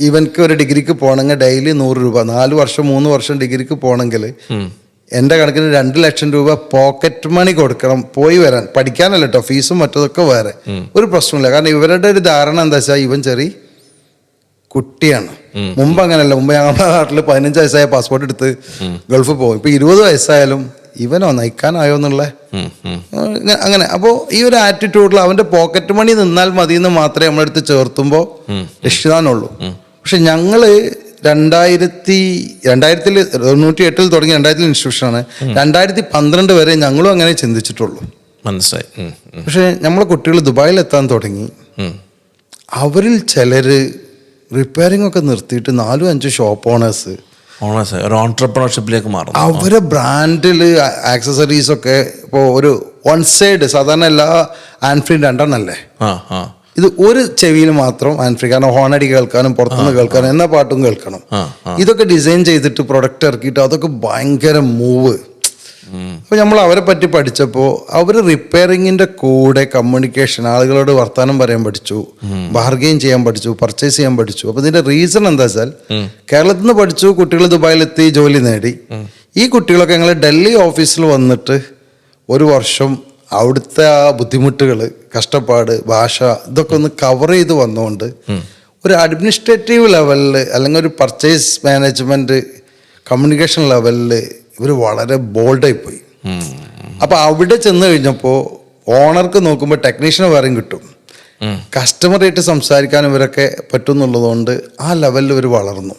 ഇവൻക്ക് ഒരു ഡിഗ്രിക്ക് പോകണമെങ്കിൽ ഡെയിലി 100 രൂപ, 4 വർഷം 3 വർഷം ഡിഗ്രിക്ക് പോകണമെങ്കിൽ എൻ്റെ കണക്കിന് 2 ലക്ഷം രൂപ പോക്കറ്റ് മണി കൊടുക്കണം പോയി വരാൻ. പഠിക്കാനല്ല കേട്ടോ, ഫീസും മറ്റതൊക്കെ വേറെ. ഒരു പ്രശ്നമില്ല. കാരണം ഇവരുടെ ഒരു ധാരണ എന്താ വെച്ചാൽ ഇവൻ ചെറിയ കുട്ടിയാണ്. മുമ്പ് അങ്ങനെയല്ല. മുമ്പ് ഞങ്ങളുടെ നാട്ടിൽ 15 വയസ്സായ പാസ്പോർട്ട് എടുത്ത് ഗൾഫിൽ പോകും. ഇപ്പൊ 20 വയസ്സായാലും ഇവനോ നയിക്കാനായോ എന്നുള്ള അങ്ങനെ. അപ്പോൾ ഈ ഒരു ആറ്റിറ്റ്യൂഡിൽ അവന്റെ പോക്കറ്റ് മണി നിന്നാൽ മതി എന്ന് മാത്രമേ നമ്മളെടുത്ത് ചേർത്തുമ്പോൾ രക്ഷിതാനുള്ളൂ. പക്ഷെ ഞങ്ങള് 1998 തുടങ്ങി 2000 ഇൻസ്റ്റിറ്റ്യൂഷനാണ്. 2012 വരെ ഞങ്ങളും അങ്ങനെ ചിന്തിച്ചിട്ടുള്ളൂ. മനസ്സിലായി. പക്ഷെ നമ്മളെ കുട്ടികൾ ദുബായിൽ എത്താൻ തുടങ്ങി. അവരിൽ ചിലര് റിപ്പയറിംഗ് ഒക്കെ നിർത്തിയിട്ട് 4-5 ഷോപ്പ് ഓണേഴ്സ് ഒരു ഓൺട്രപ്രണർഷിപ്പിലേക്ക് മാറും. അവരെ ബ്രാൻഡിൽ ആക്സസറീസ് ഒക്കെ ഇപ്പോൾ ഒരു 1 സൈഡ്, സാധാരണ എല്ലാ ആൻഫ്രീ 2 അല്ലേ, ഇത് ഒരു ചെവിയിൽ മാത്രം ആൻഫ്രീ. കാരണം ഹോണടി കേൾക്കാനും പുറത്തുനിന്ന് കേൾക്കാനും എന്നാ പാട്ടും കേൾക്കണം. ഇതൊക്കെ ഡിസൈൻ ചെയ്തിട്ട് പ്രൊഡക്റ്റ് ഇറക്കിയിട്ട് അതൊക്കെ ഭയങ്കര മൂവ്. അപ്പോൾ നമ്മൾ അവരെ പറ്റി പഠിച്ചപ്പോൾ അവർ റിപ്പയറിങ്ങിൻ്റെ കൂടെ കമ്മ്യൂണിക്കേഷൻ, ആളുകളോട് വർത്തമാനം പറയാൻ പഠിച്ചു, ബാർഗെയിൻ ചെയ്യാൻ പഠിച്ചു, പർച്ചേസ് ചെയ്യാൻ പഠിച്ചു. അപ്പോൾ ഇതിൻ്റെ റീസൺ എന്താ വെച്ചാൽ കേരളത്തിൽ നിന്ന് പഠിച്ചു, കുട്ടികൾ ദുബായിലെത്തി ജോലി നേടി. ഈ കുട്ടികളൊക്കെ ഞങ്ങൾ ഡൽഹി ഓഫീസിൽ വന്നിട്ട് 1 വർഷം അവിടുത്തെ ആ ബുദ്ധിമുട്ടുകൾ, കഷ്ടപ്പാട്, ഭാഷ ഇതൊക്കെ ഒന്ന് കവർ ചെയ്ത് വന്നുകൊണ്ട് ഒരു അഡ്മിനിസ്ട്രേറ്റീവ് ലെവലിൽ അല്ലെങ്കിൽ ഒരു പർച്ചേസ് മാനേജ്മെൻറ്റ് കമ്മ്യൂണിക്കേഷൻ ലെവലിൽ ഇവർ വളരെ ബോൾഡായി പോയി. അപ്പോൾ അവിടെ ചെന്ന് കഴിഞ്ഞപ്പോൾ ഓണർക്ക് നോക്കുമ്പോൾ ടെക്നീഷ്യനെ വേറെയും കിട്ടും, കസ്റ്റമറായിട്ട് സംസാരിക്കാനും ഇവരൊക്കെ പറ്റുന്നുള്ളതുകൊണ്ട് ആ ലെവലിൽ ഇവർ വളർന്നു.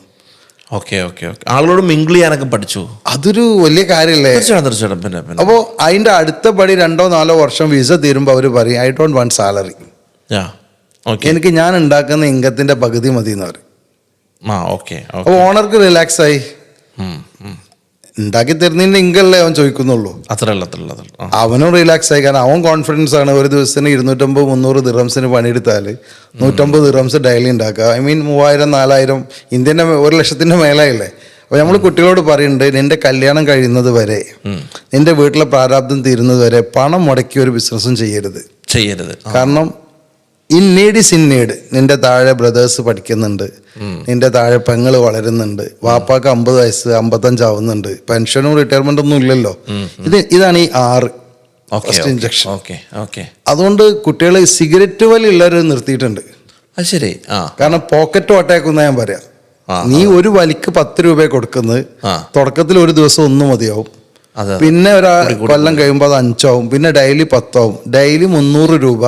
Okay okay okay. ആളുകളോട് മിങ്കിൾ ചെയ്യാനൊക്കെ പഠിച്ചു. അതൊരു വലിയ കാര്യമല്ലേ. തീർച്ചയായിട്ടും. പിന്നെ അപ്പോൾ അതിൻ്റെ അടുത്ത പടി 2-4 വർഷം വിസ തീരുമ്പോൾ അവർ പറയും ഐ ഡോണ്ട് വാണ്ട് സാലറി, എനിക്ക് ഞാൻ ഉണ്ടാക്കുന്ന ഇൻകത്തിൻ്റെ പകുതി മതി എന്ന് പറയും. അപ്പോൾ ഓണർക്ക് റിലാക്സ് ആയി. ഉണ്ടാക്കി തരുന്നതിൻ്റെ ഇങ്കല്ലേ അവൻ ചോദിക്കുന്നുള്ളൂ, അവനും റിലാക്സ് ആയി. കാരണം അവൻ കോൺഫിഡൻസ് ആണ്. ഒരു ദിവസത്തിന് 250-300 ദിർഹംസിന് പണിയെടുത്താൽ 150 ദിർഹംസ് ഡെയിലി ഉണ്ടാക്കുക. ഐ മീൻ 3000-4000 ഇന്ത്യൻ്റെ 1 ലക്ഷത്തിൻ്റെ മേലായില്ലേ. അപ്പോൾ നമ്മൾ കുട്ടികളോട് പറയുന്നുണ്ട്, നിന്റെ കല്യാണം കഴിയുന്നത് വരെ, നിന്റെ വീട്ടിലെ പ്രാരാബ്ദം തീരുന്നത് വരെ പണം മുടക്കി ഒരു ബിസിനസ്സും ചെയ്യരുത്. കാരണം in need is in need. നിന്റെ താഴെ ബ്രദേഴ്സ് പഠിക്കുന്നുണ്ട്, നിന്റെ താഴെ പെങ്ങള് വളരുന്നുണ്ട്, വാപ്പാക്ക് 50 വയസ്സ് 55 ആവുന്നുണ്ട്, പെൻഷനും റിട്ടയർമെന്റ് ഒന്നും ഇല്ലല്ലോ. ഇതാണ് ഈ 6 ഫസ്റ്റ് ഇഞ്ചക്ഷൻ. അതുകൊണ്ട് കുട്ടികൾ സിഗരറ്റ് വലി ഉള്ളവർ നിർത്തിയിട്ടുണ്ട്. ശരി. കാരണം പോക്കറ്റ് ഓട്ടയാക്കുന്ന ഞാൻ പറയാം. നീ ഒരു വലിക്ക് 10 രൂപ കൊടുക്കുന്നത്, തുടക്കത്തിൽ ഒരു ദിവസം 1 മതിയാവും, പിന്നെ ഒരു കൊല്ലം കഴിയുമ്പോൾ അത് 5 ആവും, പിന്നെ ഡെയിലി 10 ആവും, ഡെയിലി 300 രൂപ.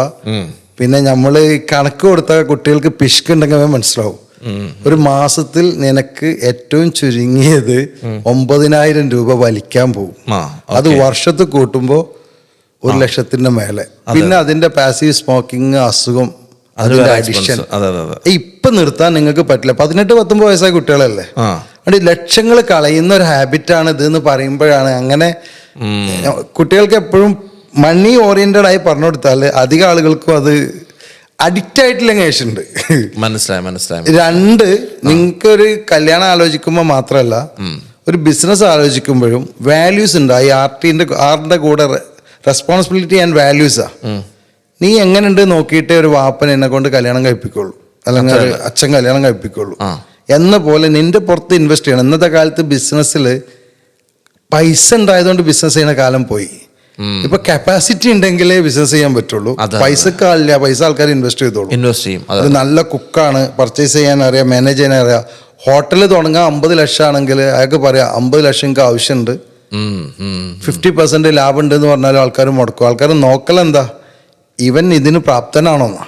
പിന്നെ നമ്മൾ കണക്ക് കൊടുത്ത കുട്ടികൾക്ക് പിശുക്കുണ്ടെങ്കിൽ മനസ്സിലാവും. ഒരു മാസത്തിൽ നിനക്ക് ഏറ്റവും ചുരുങ്ങിയത് 9000 രൂപ വലിക്കാൻ പോകും. അത് വർഷത്തിൽ കൂട്ടുമ്പോൾ 1 ലക്ഷത്തിന്റെ മേലെ. പിന്നെ അതിന്റെ പാസീവ് സ്മോക്കിംഗ്, അസുഖം, അതിന്റെ അഡിക്ഷൻ ഇപ്പൊ നിർത്താൻ നിങ്ങൾക്ക് പറ്റില്ല. 18-19 വയസ്സായ കുട്ടികളല്ലേ, അതുകൊണ്ട് ലക്ഷങ്ങൾ കളയുന്ന ഒരു ഹാബിറ്റാണ് ഇത് എന്ന് പറയുമ്പോഴാണ് അങ്ങനെ കുട്ടികൾക്ക് എപ്പോഴും മണി ഓറിയന്റഡ് ആയി പറഞ്ഞു കൊടുത്താൽ അധികം ആളുകൾക്കും അത് അഡിക്റ്റ് ആയിട്ടുള്ള കേസുണ്ട്. മനസ്സിലായി. 2, നിങ്ങൾക്കൊരു കല്യാണം ആലോചിക്കുമ്പോൾ മാത്രമല്ല ഒരു ബിസിനസ് ആലോചിക്കുമ്പോഴും വാല്യൂസ് ഉണ്ട്. ഈ ആറിന്റെ കൂടെ റെസ്പോൺസിബിലിറ്റി ആൻഡ് വാല്യൂസാ. നീ എങ്ങനെയുണ്ട് നോക്കിയിട്ടേ ഒരു വാപ്പൻ എന്നെ കൊണ്ട് കല്യാണം കഴിപ്പിക്കുള്ളൂ, അല്ലെങ്കിൽ ഒരു അച്ഛൻ കല്യാണം കഴിപ്പിക്കുള്ളൂ എന്ന പോലെ നിന്റെ പുറത്ത് ഇൻവെസ്റ്റ് ചെയ്യണം. ഇന്നത്തെ കാലത്ത് ബിസിനസ്സിൽ പൈസ ഉണ്ടായതുകൊണ്ട് ബിസിനസ് ചെയ്യുന്ന കാലം പോയി. ഇപ്പൊ കപ്പാസിറ്റി ഉണ്ടെങ്കിലേ ബിസിനസ് ചെയ്യാൻ പറ്റുള്ളൂ. പൈസക്കാളില്ല, പൈസ ആൾക്കാർ ഇൻവെസ്റ്റ് ചെയ്തോളൂ. ഒരു നല്ല കുക്കാണ്, പർച്ചേസ് ചെയ്യാൻ അറിയാം, മാനേജ് ചെയ്യാൻ അറിയാം. ഹോട്ടൽ തുടങ്ങാൻ 50 ലക്ഷം ആണെങ്കിൽ അയാൾക്ക് പറയാം 50 ലക്ഷം എനിക്ക് ആവശ്യമുണ്ട്, 50% ലാഭം ഉണ്ട് എന്ന് പറഞ്ഞാലും ആൾക്കാർ മുടക്കും. ആൾക്കാർ നോക്കലെന്താ, ഇവൻ ഇതിന് പ്രാപ്തനാണോന്നാ.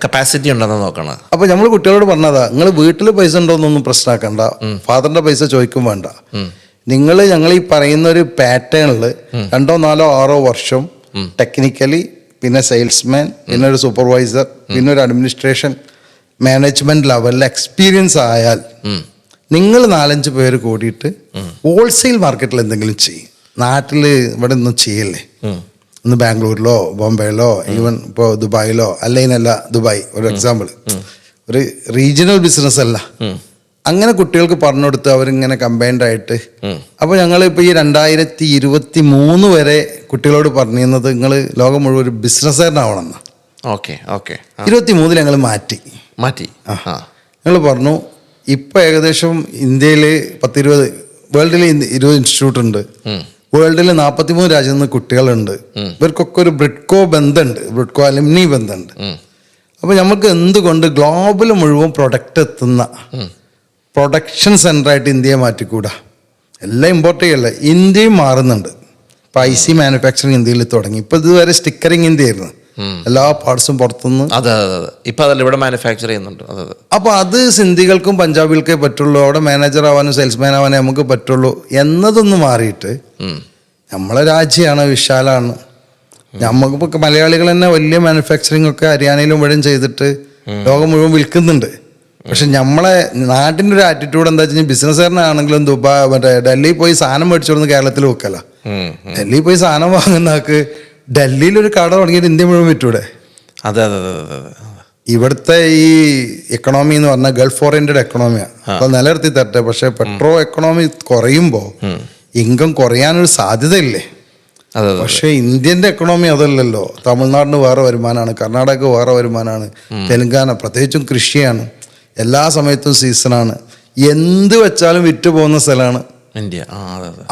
കപ്പാസിറ്റി ഉണ്ടെന്ന് നോക്കണം. അപ്പൊ നമ്മൾ കുട്ടികളോട് പറഞ്ഞതാ, നിങ്ങൾ വീട്ടിൽ പൈസ ഉണ്ടോന്നൊന്നും പ്രശ്നമാക്കണ്ട, ഫാദറിന്റെ പൈസ ചോദിക്കും വേണ്ട. ഞങ്ങൾ ഈ പറയുന്ന ഒരു പാറ്റേണിൽ 2-4-6 വർഷം ടെക്നിക്കലി, പിന്നെ സെയിൽസ്മാൻ, പിന്നെ ഒരു സൂപ്പർവൈസർ, പിന്നെ ഒരു അഡ്മിനിസ്ട്രേഷൻ മാനേജ്മെന്റ് ലെവലിൽ എക്സ്പീരിയൻസ് ആയാൽ നിങ്ങൾ 4-5 പേര് കൂടിയിട്ട് ഹോൾസെയിൽ മാർക്കറ്റിൽ എന്തെങ്കിലും ചെയ്യും. നാട്ടിൽ ഇവിടെ ഒന്നും ചെയ്യല്ലേ. ഒന്ന് ബാംഗ്ലൂരിലോ ബോംബെയിലോ ഈവൻ ഇപ്പോൾ ദുബായിലോ, അല്ലതിനല്ല ദുബായ് ഒരു എക്സാമ്പിൾ, ഒരു റീജിയണൽ ബിസിനസ് അല്ല. അങ്ങനെ കുട്ടികൾക്ക് പറഞ്ഞു കൊടുത്ത് അവരിങ്ങനെ കമ്പൈൻഡ് ആയിട്ട്. അപ്പോൾ ഞങ്ങളിപ്പോൾ ഈ 2023 വരെ കുട്ടികളോട് പറഞ്ഞിരുന്നത് നിങ്ങൾ ലോകം മുഴുവൻ ഒരു ബിസിനസ്സുകാരനാവണമെന്ന്. 23 ഞങ്ങൾ മാറ്റി. ഞങ്ങൾ പറഞ്ഞു ഇപ്പം ഏകദേശം ഇന്ത്യയിൽ 10-20 വേൾഡിൽ 20 ഇൻസ്റ്റിറ്റ്യൂട്ട് ഉണ്ട്. വേൾഡിൽ 43 രാജ്യത്ത് നിന്ന് കുട്ടികളുണ്ട്. ഇവർക്കൊക്കെ ഒരു ബ്രിഡ്കോ ബന്ധമുണ്ട്, ബ്രിഡ്കോ അലുമിനി ബന്ധമുണ്ട്. അപ്പോൾ നമുക്ക് എന്തുകൊണ്ട് ഗ്ലോബൽ മുഴുവൻ പ്രൊഡക്റ്റ് എത്തുന്ന പ്രൊഡക്ഷൻ സെൻ്ററായിട്ട് ഇന്ത്യയെ മാറ്റിക്കൂടാ? എല്ലാം ഇമ്പോർട്ട് ചെയ്യല്ല, ഇന്ത്യയും മാറുന്നുണ്ട്. ഇപ്പോൾ IC മാനുഫാക്ചറിങ് ഇന്ത്യയിൽ തുടങ്ങി. ഇപ്പോൾ ഇതുവരെ സ്റ്റിക്കറിങ് ഇന്ത്യയായിരുന്നു, എല്ലാ പാർട്സും പുറത്തുനിന്ന്. അതെ അതെ അതെ, ഇപ്പം അതല്ല ഇവിടെ മാനുഫാക്ചർ ചെയ്യുന്നുണ്ട്. അതെ അതെ. അപ്പോൾ അത് സിന്ധികൾക്കും പഞ്ചാബികൾക്കേ പറ്റുള്ളൂ, അവിടെ മാനേജർ ആവാനും സെയിൽസ്മാൻ ആവാനേ നമുക്ക് പറ്റുള്ളൂ എന്നതൊന്ന് മാറിയിട്ട് നമ്മളെ രാജ്യമാണ്, വിശാലാണ്. നമുക്കിപ്പോൾ മലയാളികൾ തന്നെ വലിയ മാനുഫാക്ചറിങ് ഒക്കെ ഹരിയാനയിലും ഇവിടെയും ചെയ്തിട്ട് ലോകം മുഴുവൻ വിൽക്കുന്നുണ്ട്. പക്ഷെ നമ്മളെ നാട്ടിൻ്റെ ഒരു ആറ്റിറ്റ്യൂഡ് എന്താ വെച്ച് കഴിഞ്ഞാൽ ബിസിനസ്സുകാരനാണെങ്കിലും ഡൽഹിയിൽ പോയി സാധനം മേടിച്ചോടുന്ന കേരളത്തിൽ വെക്കല. ഡൽഹിയിൽ പോയി സാധനം വാങ്ങുന്ന ആൾക്ക് ഡൽഹിയിലൊരു കട തുടങ്ങിയിട്ട് ഇന്ത്യ മുഴുവൻ വിറ്റൂടെ? അതെ അതെ അതെ അതെ. ഇവിടുത്തെ ഈ എക്കണോമി എന്ന് പറഞ്ഞാൽ ഗൾഫ് ഓറിയന്റഡ് എക്കണോമിയാണ്. അപ്പോൾ നിലനിർത്തി തരട്ടെ, പക്ഷെ പെട്രോ എക്കണോമി കുറയുമ്പോൾ ഇൻകം കുറയാനൊരു സാധ്യതയില്ലേ? പക്ഷെ ഇന്ത്യൻ്റെ എക്കണോമി അതല്ലല്ലോ. തമിഴ്നാടിന് വേറെ വരുമാനമാണ്, കർണാടക വേറെ വരുമാനമാണ്, തെലുങ്കാന പ്രത്യേകിച്ചും കൃഷിയാണ്, എല്ലാ സമയത്തും സീസണാണ്, എന്ത് വെച്ചാലും വിറ്റ് പോകുന്ന സ്ഥലമാണ് ഇന്ത്യ.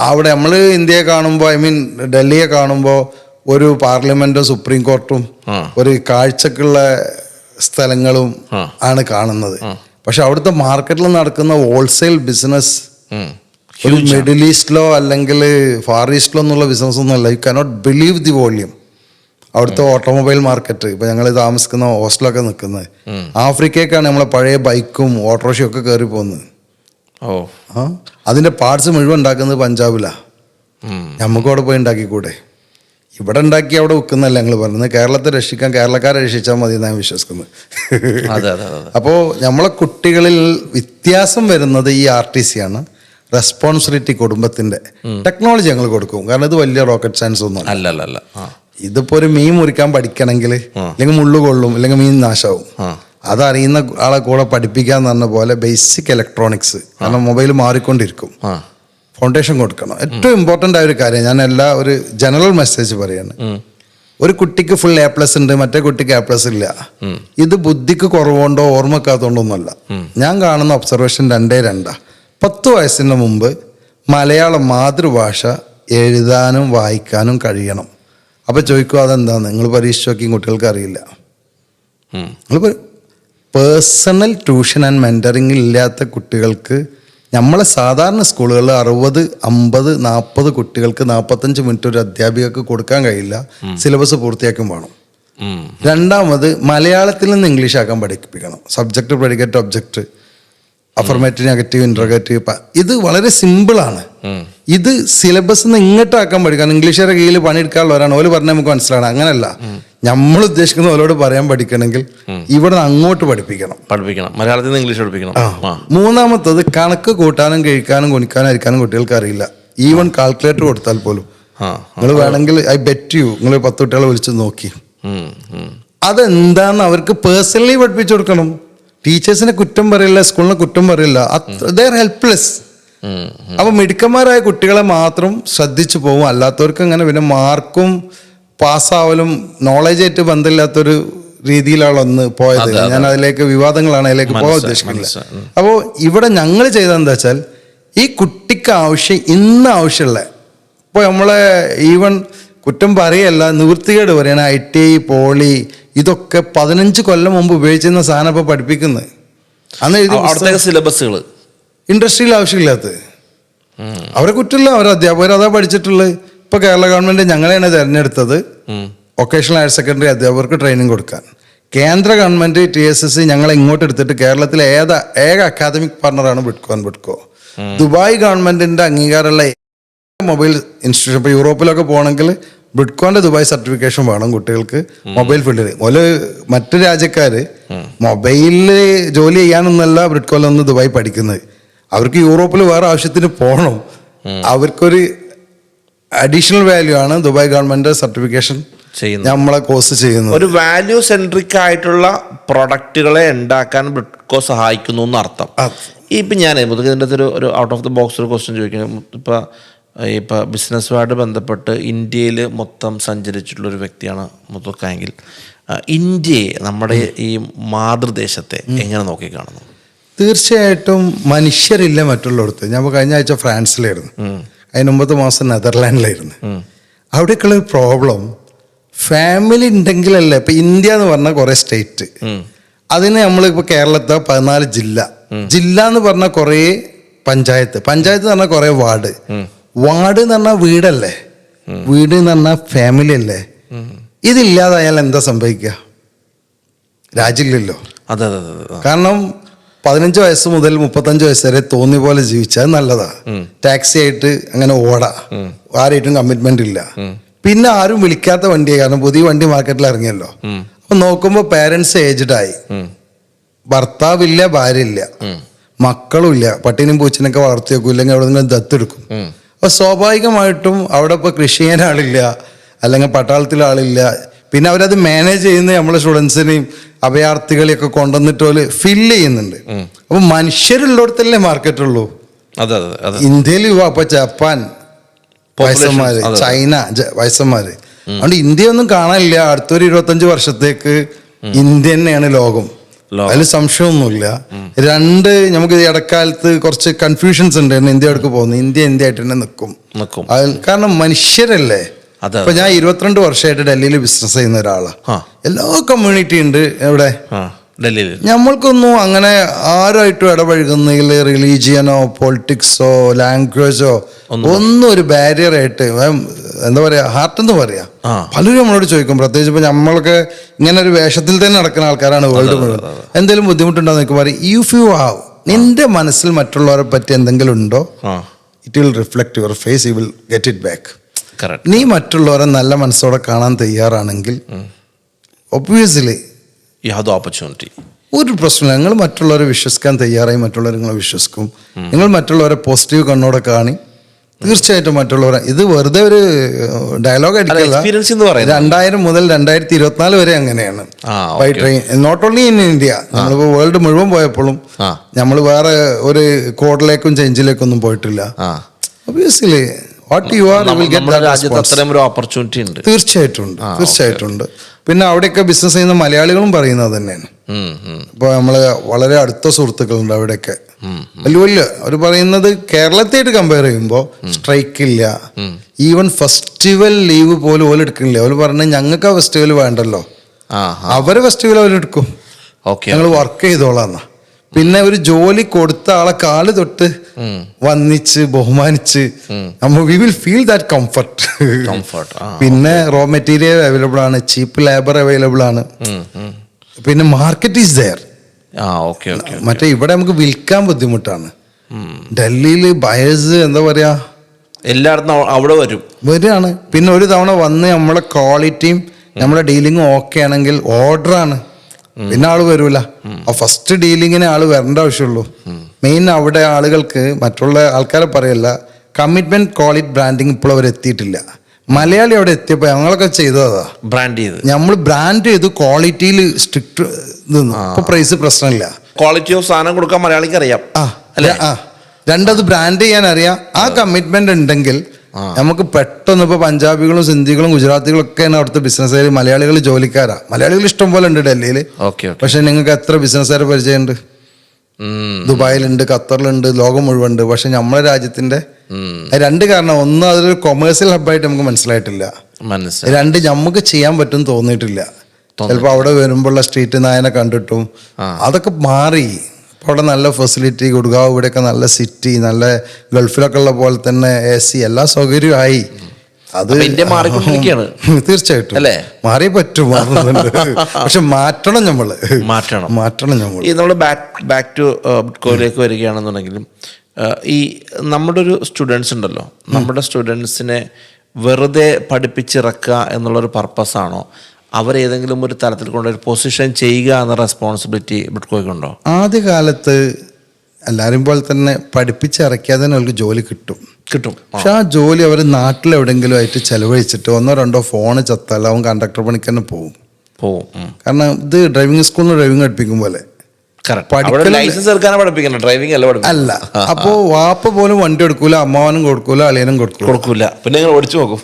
അവിടെ നമ്മൾ ഇന്ത്യയെ കാണുമ്പോൾ, ഡൽഹിയെ കാണുമ്പോൾ ഒരു പാർലമെന്റും സുപ്രീം കോർട്ടും ഒരു കാഴ്ചക്കുള്ള സ്ഥലങ്ങളും ആണ് കാണുന്നത്. പക്ഷെ അവിടുത്തെ മാർക്കറ്റിൽ നടക്കുന്ന ഹോൾസെയിൽ ബിസിനസ് ഒരു മിഡിൽ ഈസ്റ്റിലോ അല്ലെങ്കിൽ ഫാർ ഈസ്റ്റിലോ എന്നുള്ള ബിസിനസ് ഒന്നുമല്ല. You cannot believe the volume. അവിടുത്തെ ഓട്ടോമൊബൈൽ മാർക്കറ്റ്, ഇപ്പം ഞങ്ങൾ താമസിക്കുന്ന ഹോസ്റ്റലൊക്കെ നിൽക്കുന്നത്, ആഫ്രിക്കയ്ക്കാണ് നമ്മളെ പഴയ ബൈക്കും ഓട്ടോറിക്ഷയും ഒക്കെ കയറി പോകുന്നത്. അതിൻ്റെ പാർട്സ് മുഴുവൻ ഉണ്ടാക്കുന്നത് പഞ്ചാബിലാണ്. നമുക്ക് അവിടെ പോയി ഉണ്ടാക്കിക്കൂടെ? ഇവിടെ ഉണ്ടാക്കി അവിടെ വിൽക്കുന്നല്ല ഞങ്ങൾ പറയുന്നത്. കേരളത്തെ രക്ഷിക്കാൻ കേരളക്കാരെ രക്ഷിച്ചാൽ മതി എന്നാണ് ഞാൻ വിശ്വസിക്കുന്നത്. അപ്പോൾ നമ്മളെ കുട്ടികളിൽ വ്യത്യാസം വരുന്നത് ഈ RTC ആണ്. റെസ്പോൺസിബിലിറ്റി കുടുംബത്തിൻ്റെ. ടെക്നോളജി ഞങ്ങൾ കൊടുക്കും, കാരണം ഇത് വലിയ റോക്കറ്റ് സയൻസ് ഒന്നും അല്ല. ഇതിപ്പോൾ ഒരു മീൻ മുറിക്കാൻ പഠിക്കണമെങ്കിൽ അല്ലെങ്കിൽ മുള്ളു കൊള്ളും, അല്ലെങ്കിൽ മീൻ നാശാവും. അതറിയുന്ന ആളെ കൂടെ പഠിപ്പിക്കാന്ന് പറഞ്ഞ പോലെ ബേസിക് ഇലക്ട്രോണിക്സ്, കാരണം മൊബൈൽ മാറിക്കൊണ്ടിരിക്കും, ഫൗണ്ടേഷൻ കൊടുക്കണം. ഏറ്റവും ഇമ്പോർട്ടൻ്റ് ആയ ഒരു കാര്യം, ഞാൻ ഒരു ജനറൽ മെസ്സേജ് പറയാണ്. ഒരു കുട്ടിക്ക് ഫുൾ A+ ഉണ്ട്, മറ്റേ കുട്ടിക്ക് A+ ഇല്ല. ഇത് ബുദ്ധിക്ക് കുറവുകൊണ്ടോ ഓർമ്മക്കാത്തോണ്ടോ ഒന്നുമല്ല. ഞാൻ കാണുന്ന ഒബ്സർവേഷൻ 2:2. 10 വയസ്സിന് മുമ്പ് മലയാളം മാതൃഭാഷ എഴുതാനും വായിക്കാനും കഴിയണം. അപ്പോൾ ചോദിക്കുക അതെന്താന്ന്? നിങ്ങൾ പരീക്ഷ നോക്കിയും കുട്ടികൾക്ക് അറിയില്ല. നിങ്ങൾ പേഴ്സണൽ ട്യൂഷൻ ആൻഡ് മെൻറ്ററിങ് ഇല്ലാത്ത കുട്ടികൾക്ക് നമ്മളെ സാധാരണ സ്കൂളുകളിൽ 60, 50, 40 കുട്ടികൾക്ക് 45 മിനിറ്റ് ഒരു അധ്യാപികക്ക് കൊടുക്കാൻ കഴിയില്ല. സിലബസ് പൂർത്തിയാക്കും വേണം. രണ്ടാമത് മലയാളത്തിൽ നിന്ന് ഇംഗ്ലീഷ് ആക്കാൻ പഠിപ്പിക്കണം. Subject, predicate, object, affirmative, negative, interrogative. ഇത് വളരെ സിമ്പിളാണ്. ഇത് സിലബസ് നിന്ന് ഇങ്ങോട്ടാക്കാൻ പഠിക്കണം. ഇംഗ്ലീഷുകാരുടെ കീഴിൽ പണിയെടുക്കാനുള്ളവരാണ്, ഓല് പറഞ്ഞാൽ നമുക്ക് മനസ്സിലാണ്. അങ്ങനല്ല, നമ്മൾ ഉദ്ദേശിക്കുന്ന ഓലോട് പറയാൻ പഠിക്കണമെങ്കിൽ ഇവിടെ നിന്ന് അങ്ങോട്ട് പഠിപ്പിക്കണം. മലയാളത്തിൽ നിന്ന് ഇംഗ്ലീഷ് പഠിപ്പിക്കണം. മൂന്നാമത്തത് കണക്ക് കൂട്ടാനും കഴിക്കാനും ഗുണിക്കാനും അരിക്കാനും കുട്ടികൾക്ക് അറിയില്ല. ഈവൻ കാൽക്കുലേറ്റർ കൊടുത്താൽ പോലും. നിങ്ങൾ വേണമെങ്കിൽ ഐ ബെറ്റ് യു, നിങ്ങൾ 10 കുട്ടികളെ വിളിച്ച് നോക്കി അതെന്താന്ന് അവർക്ക് പേഴ്സണലി പഠിപ്പിച്ചു കൊടുക്കണം. ടീച്ചേഴ്സിനെ കുറ്റം പറയില്ല, സ്കൂളിനെ കുറ്റം പറയില്ല. They are helpless. അപ്പൊ മിടുക്കന്മാരായ കുട്ടികളെ മാത്രം ശ്രദ്ധിച്ചു പോകും. അല്ലാത്തവർക്ക് അങ്ങനെ പിന്നെ മാർക്കും പാസ്സാവലും നോളജായിട്ട് ബന്ധമില്ലാത്തൊരു രീതിയിലാണ് ഒന്ന് പോയത്. ഞാൻ അതിലേക്ക് വിവാദങ്ങളാണ്, അതിലേക്ക് പോകാൻ ഉദ്ദേശിക്കുന്നില്ല. അപ്പോൾ ഇവിടെ ഞങ്ങൾ ചെയ്തതെന്താ വെച്ചാൽ, ഈ കുട്ടിക്ക് ഇന്ന് ആവശ്യമുള്ള, ഇപ്പോൾ നമ്മളെ ഈവൻ കുറ്റം പറയല്ല, നിവൃത്തികേട് പറയണ ITI, പോളി, ഇതൊക്കെ 15 കൊല്ലം മുമ്പ് ഉപയോഗിച്ചിരുന്ന സാധനം ഇപ്പോൾ പഠിപ്പിക്കുന്നത്. അന്ന് സിലബസുകൾ ഇൻഡസ്ട്രിയിൽ ആവശ്യമില്ലാത്തത്. അവരെ കുറ്റമില്ല, അവരെ അധ്യാപകർ അതാ പഠിച്ചിട്ടുള്ളത്. ഇപ്പോൾ കേരള ഗവൺമെൻറ് ഞങ്ങളെയാണ് തിരഞ്ഞെടുത്തത് വൊക്കേഷണൽ ഹയർ സെക്കൻഡറി അധ്യാപകർക്ക് ട്രെയിനിങ് കൊടുക്കാൻ. കേന്ദ്ര ഗവൺമെൻറ് TSSC ഞങ്ങളെ ഇങ്ങോട്ട് എടുത്തിട്ട് കേരളത്തിലെ ഏക അക്കാദമിക് പാർട്ണറാണ് ബ്രിഡ്കോ. ദുബായ് ഗവൺമെൻറ്റിൻ്റെ അംഗീകാരമുള്ള മൊബൈൽ ഇൻസ്റ്റിറ്റ്യൂഷൻ. ഇപ്പോൾ യൂറോപ്പിലൊക്കെ പോകണമെങ്കിൽ ബ്രിഡ്കോന്റെ ദുബായ് സർട്ടിഫിക്കേഷൻ വേണം കുട്ടികൾക്ക് മൊബൈൽ ഫീൽഡിൽ. മറ്റു രാജ്യക്കാർ മൊബൈലിൽ ജോലി ചെയ്യാനൊന്നല്ല ബ്രിഡ്കോലൊന്ന് ദുബായ് പഠിക്കുന്നത്. അവർക്ക് യൂറോപ്പിൽ വേറെ ആവശ്യത്തിന് പോകണം. അവർക്കൊരു അഡീഷണൽ വാല്യൂ ആണ് ദുബായ് ഗവൺമെന്റ് സർട്ടിഫിക്കേഷൻ നമ്മളെ കോഴ്സ് ചെയ്യുന്നത്. ഒരു വാല്യൂ സെൻട്രിക് ആയിട്ടുള്ള പ്രൊഡക്റ്റുകളെ ഉണ്ടാക്കാൻ ബ്രിഡ്കോ സഹായിക്കുന്നു എന്നർത്ഥം. ഇപ്പം ഞാൻ ഇതിൻ്റെ ഒരു ഔട്ട് ഓഫ് ദി ബോക്സ് ഒരു ക്വസ്റ്റ്യൻ ചോദിക്കുന്നത്, ഇപ്പോൾ ബിസിനസ്സുമായിട്ട് ബന്ധപ്പെട്ട് ഇന്ത്യയിൽ മൊത്തം സഞ്ചരിച്ചിട്ടുള്ളൊരു വ്യക്തിയാണ് മുത്തക്കായെങ്കിൽ, ഇന്ത്യയെ, നമ്മുടെ ഈ മാതൃദേശത്തെ എങ്ങനെ നോക്കിക്കാണുന്നു? തീർച്ചയായിട്ടും മനുഷ്യരില്ല മറ്റുള്ളിടത്ത്. ഞാൻ കഴിഞ്ഞ ആഴ്ച ഫ്രാൻസിലായിരുന്നു, അതിന് മുമ്പത്തെ മാസം നെതർലാൻഡിലായിരുന്നു. അവിടേക്കുള്ള ഒരു പ്രോബ്ലം, ഫാമിലി ഉണ്ടെങ്കിലല്ലേ. ഇപ്പൊ ഇന്ത്യ എന്ന് പറഞ്ഞാൽ കുറെ സ്റ്റേറ്റ്, അതിന് നമ്മളിപ്പോൾ കേരളത്തെ 14 ജില്ല, ജില്ല എന്ന് പറഞ്ഞാൽ കുറേ പഞ്ചായത്ത്, പഞ്ചായത്ത് എന്ന് പറഞ്ഞാൽ കുറേ വാർഡ്, വാർഡ് എന്ന് പറഞ്ഞാൽ വീടല്ലേ, വീട് എന്ന് പറഞ്ഞാൽ ഫാമിലി അല്ലേ. ഇതില്ലാതായാൽ എന്താ സംഭവിക്കുക? രാജ്യമില്ലല്ലോ. അതെ അതെ. കാരണം 15 വയസ്സ് മുതൽ 35 വയസ്സ് വരെ തോന്നിയ പോലെ ജീവിച്ചാൽ നല്ലതാ. ടാക്സി ആയിട്ട് അങ്ങനെ ഓടാ, ആരായിട്ടും കമ്മിറ്റ്മെന്റ് ഇല്ല. പിന്നെ ആരും വിളിക്കാത്ത വണ്ടിയായി, കാരണം പുതിയ വണ്ടി മാർക്കറ്റിൽ ഇറങ്ങിയല്ലോ. അപ്പൊ നോക്കുമ്പോ പേരൻസ് ഏജ്ഡ് ആയി, ഭർത്താവില്ല, ഭാര്യ ഇല്ല, മക്കളും ഇല്ല, പട്ടിനും പൂച്ചനൊക്കെ വളർത്തി വെക്കും, ഇല്ലെങ്കിൽ അവിടെ നിന്ന് ദത്തെടുക്കും. അപ്പൊ സ്വാഭാവികമായിട്ടും അവിടെ ഇപ്പൊ കൃഷി ചെയ്യാൻ ആളില്ല, അല്ലെങ്കിൽ പട്ടാളത്തിൽ ആളില്ല. പിന്നെ അവരത് മാനേജ് ചെയ്യുന്ന നമ്മളെ സ്റ്റുഡൻസിനെയും അഭയാർത്ഥികളെയൊക്കെ കൊണ്ടുവന്നിട്ട് പോലെ ഫില്ല് ചെയ്യുന്നുണ്ട്. അപ്പൊ മനുഷ്യരുള്ളിടത്തല്ലേ മാർക്കറ്റുള്ളൂ. ഇന്ത്യയിൽ അപ്പൊ ജപ്പാൻ വയസ്സന്മാര്, ചൈന വയസ്സന്മാര്, അതുകൊണ്ട് ഇന്ത്യ ഒന്നും കാണാനില്ല. അടുത്തൊരു 25 വർഷത്തേക്ക് ഇന്ത്യ തന്നെയാണ് ലോകം, അതിൽ സംശയമൊന്നുമില്ല. രണ്ട്, നമുക്ക് ഇടക്കാലത്ത് കുറച്ച് കൺഫ്യൂഷൻസ് ഉണ്ട്, ഇന്ത്യ എടുക്ക് പോകുന്നു, ഇന്ത്യ ആയിട്ട് തന്നെ നിൽക്കും. കാരണം മനുഷ്യരല്ലേ. ഇപ്പൊ ഞാൻ 22 വർഷമായിട്ട് ഡൽഹിയിൽ ബിസിനസ് ചെയ്യുന്ന ഒരാളാണ്. എല്ലാ കമ്മ്യൂണിറ്റി ഉണ്ട് ഇവിടെ ഡൽഹിയിൽ. നമ്മൾക്കൊന്നും അങ്ങനെ ആരുമായിട്ടും ഇടപഴകുന്നതിൽ റിലീജിയനോ പൊളിറ്റിക്സോ ലാംഗ്വേജോ ഒന്നും ഒരു ബാരിയർ ആയിട്ട്, എന്താ പറയാ, ഹാർട്ട് എന്ന് പറയാ. പലരും നമ്മളോട് ചോദിക്കും, പ്രത്യേകിച്ച് ഇപ്പൊ നമ്മളൊക്കെ ഇങ്ങനെ ഒരു വേഷത്തിൽ തന്നെ നടക്കുന്ന ആൾക്കാരാണ് വേൾഡ് മുഴുവൻ. എന്തെങ്കിലും ബുദ്ധിമുട്ടുണ്ടോന്ന് എനിക്ക് പറയും, ഇഫ് യു ഹാവ്, നിന്റെ മനസ്സിൽ മറ്റുള്ളവരെ പറ്റി എന്തെങ്കിലും ഉണ്ടോ, it will reflect your face, you will get it back. നീ മറ്റുള്ളവരെ നല്ല മനസ്സോടെ കാണാൻ തയ്യാറാണെങ്കിൽ obviously you have the opportunity. ഒരു പ്രശ്നമില്ല. നിങ്ങൾ മറ്റുള്ളവരെ വിശ്വസിക്കാൻ തയ്യാറായി, മറ്റുള്ളവരെ നിങ്ങൾ വിശ്വസിക്കും. നിങ്ങൾ മറ്റുള്ളവരെ പോസിറ്റീവ് കണ്ണോടെ കാണി, തീർച്ചയായിട്ടും മറ്റുള്ളവരെ. ഇത് വെറുതെ ഒരു ഡയലോഗ് അടിക്കില്ല. 2000 മുതൽ 2024 വരെ അങ്ങനെയാണ് by train, not only in India. നമ്മളിപ്പോൾ വേൾഡ് മുഴുവൻ പോയപ്പോഴും നമ്മൾ വേറെ ഒരു കോഡിലേക്കും ചേഞ്ചിലേക്കും ഒന്നും പോയിട്ടില്ല. Obviously what you are will get that response. തീർച്ചയായിട്ടും ഉണ്ട്, തീർച്ചയായിട്ടും ഉണ്ട്. പിന്നെ അവിടെയൊക്കെ ബിസിനസ് ചെയ്യുന്ന മലയാളികളും പറയുന്നത് തന്നെയാണ്. ഇപ്പൊ നമ്മള് വളരെ അടുത്ത സുഹൃത്തുക്കളുണ്ട് അവിടെയൊക്കെ, വലിയ വലിയ അവർ പറയുന്നത് കേരളത്തെയായിട്ട് കമ്പയർ ചെയ്യുമ്പോൾ സ്ട്രൈക്ക് ഇല്ല, ഈവൻ ഫെസ്റ്റിവൽ ലീവ് പോലും ഓല് എടുക്കുന്നില്ല. അവർ പറഞ്ഞ ഞങ്ങൾക്ക് ആ ഫെസ്റ്റിവൽ വേണ്ടല്ലോ, അവരെ ഫെസ്റ്റിവൽ അവരെടുക്കും, ഞങ്ങൾ വർക്ക് ചെയ്തോളാന്നാ. പിന്നെ ഒരു ജോലി കൊടുത്ത ആളെ കാല് തൊട്ട് വന്നിച്ച് ബഹുമാനിച്ച് നമ്മൾ we will feel that comfort. പിന്നെ റോ മെറ്റീരിയൽ അവൈലബിൾ ആണ്, ചീപ്പ് ലേബർ അവൈലബിൾ ആണ്, പിന്നെ മാർക്കറ്റ് ഈസ് ദെയർ. മറ്റേ ഇവിടെ നമുക്ക് വിൽക്കാൻ ബുദ്ധിമുട്ടാണ്. ഡൽഹിയിൽ ബയേഴ്സ് എന്താ പറയാ, എല്ലായിടത്തും അവിടെ വരികയാണ്. പിന്നെ ഒരു തവണ വന്ന് നമ്മളെ ക്വാളിറ്റിയും നമ്മളെ ഡീലിങ്ങും ഓക്കെ ആണെങ്കിൽ ഓർഡറാണ്, പിന്നെ ആള് വരൂല. ആ ഫസ്റ്റ് ഡീലിങ്ങിന് ആള് വരേണ്ട ആവശ്യമുള്ളൂ. മെയിൻ അവിടെ ആളുകൾക്ക് മറ്റുള്ള ആൾക്കാരെ പറയല്ല, കമ്മിറ്റ്മെന്റ് ക്വാളിറ്റി ബ്രാൻഡിങ് ഇപ്പോൾ അവർ എത്തിയിട്ടില്ല. മലയാളി അവിടെ എത്തിയപ്പോ ഞങ്ങളൊക്കെ ചെയ്തതാ, ബ്രാൻഡ് ചെയ്ത് നമ്മൾ ബ്രാൻഡ് ചെയ്ത് ക്വാളിറ്റിയിൽ സ്ട്രിക്റ്റ് നിന്നു. ഇപ്പൊ പ്രൈസ് പ്രശ്നമില്ല, ക്വാളിറ്റി ഓഫ് സാധനം കൊടുക്കാൻ മലയാളിക്ക് അറിയാം. രണ്ടത് ബ്രാൻഡ് ചെയ്യാൻ അറിയാം. ആ കമ്മിറ്റ്മെന്റ് ഉണ്ടെങ്കിൽ നമുക്ക് പെട്ടെന്ന് ഇപ്പൊ പഞ്ചാബികളും സിന്ധികളും ഗുജറാത്തികളും ഒക്കെയാണ് അവിടുത്തെ ബിസിനസ്സുകാർ. മലയാളികൾ ജോലിക്കാരാ, മലയാളികൾ ഇഷ്ടം പോലെ ഉണ്ട് ഡൽഹിയിൽ. പക്ഷെ നിങ്ങൾക്ക് എത്ര ബിസിനസ്സുകാരെ പരിചയമുണ്ട്? ദുബായിലുണ്ട്, ഖത്തറിലുണ്ട്, ലോകം മുഴുവൻ ഉണ്ട്. പക്ഷെ നമ്മളെ രാജ്യത്തിന്റെ രണ്ട് കാരണം, ഒന്ന് അതൊരു കൊമേഴ്സ്യൽ ഹബ്ബായിട്ട് നമുക്ക് മനസ്സിലായിട്ടില്ല, രണ്ട് നമുക്ക് ചെയ്യാൻ പറ്റും തോന്നിയിട്ടില്ല. ചിലപ്പോൾ അവിടെ വരുമ്പോഴുള്ള സ്ട്രീറ്റ് നായനെ കണ്ടിട്ടും അതൊക്കെ മാറി. അവിടെ നല്ല ഫെസിലിറ്റി, ഗുഡ്ഗാവ് ഇവിടെയൊക്കെ നല്ല സിറ്റി, നല്ല ഗൾഫിലൊക്കെ ഉള്ള പോലെ തന്നെ AC എല്ലാ സൗകര്യമായി. അത് തീർച്ചയായിട്ടും മാറിയേ പറ്റും, മാറുന്നുണ്ട്. പക്ഷെ മാറ്റണം നമ്മള്, മാറ്റണം നമ്മൾ. ഈ നമ്മൾ ബാക്ക് ടു ബിറ്റ്കോയിലേക്ക് വരികയാണെന്നുണ്ടെങ്കിലും, ഈ നമ്മുടെ ഒരു സ്റ്റുഡൻസ് ഉണ്ടല്ലോ, നമ്മുടെ സ്റ്റുഡൻസിനെ വെറുതെ പഠിപ്പിച്ചിറക്കുക എന്നുള്ളൊരു പർപ്പസാണോ, അവരേതെങ്കിലും ഒരു തലത്തിൽ കൊണ്ട് ഒരു പൊസിഷൻ ചെയ്യുക എന്ന റെസ്പോൺസിബിലിറ്റി ബിറ്റ്കോയ്ക്കുണ്ടോ? ആദ്യകാലത്ത് എല്ലാവരും പോലെ തന്നെ പഠിപ്പിച്ചിറക്കിയാൽ തന്നെ അവർക്ക് ജോലി കിട്ടും. പക്ഷെ ആ ജോലി അവർ നാട്ടിലെവിടെങ്കിലും ആയിട്ട് ചെലവഴിച്ചിട്ട് 1-2 ഫോണ് ചത്താൽ അവൻ കണ്ടക്ടർ പണിക്ക് തന്നെ പോകും. കാരണം ഇത് ഡ്രൈവിംഗ് സ്കൂളിൽ ഡ്രൈവിംഗ് പഠിപ്പിക്കും പോലെ അല്ല. അപ്പോ വാപ്പ പോലും വണ്ടി എടുക്കൂല, അമ്മാവനും കൊടുക്കൂല, അളിയനും കൊടുക്കൂല, പിന്നെ ഓടിച്ചു നോക്കും.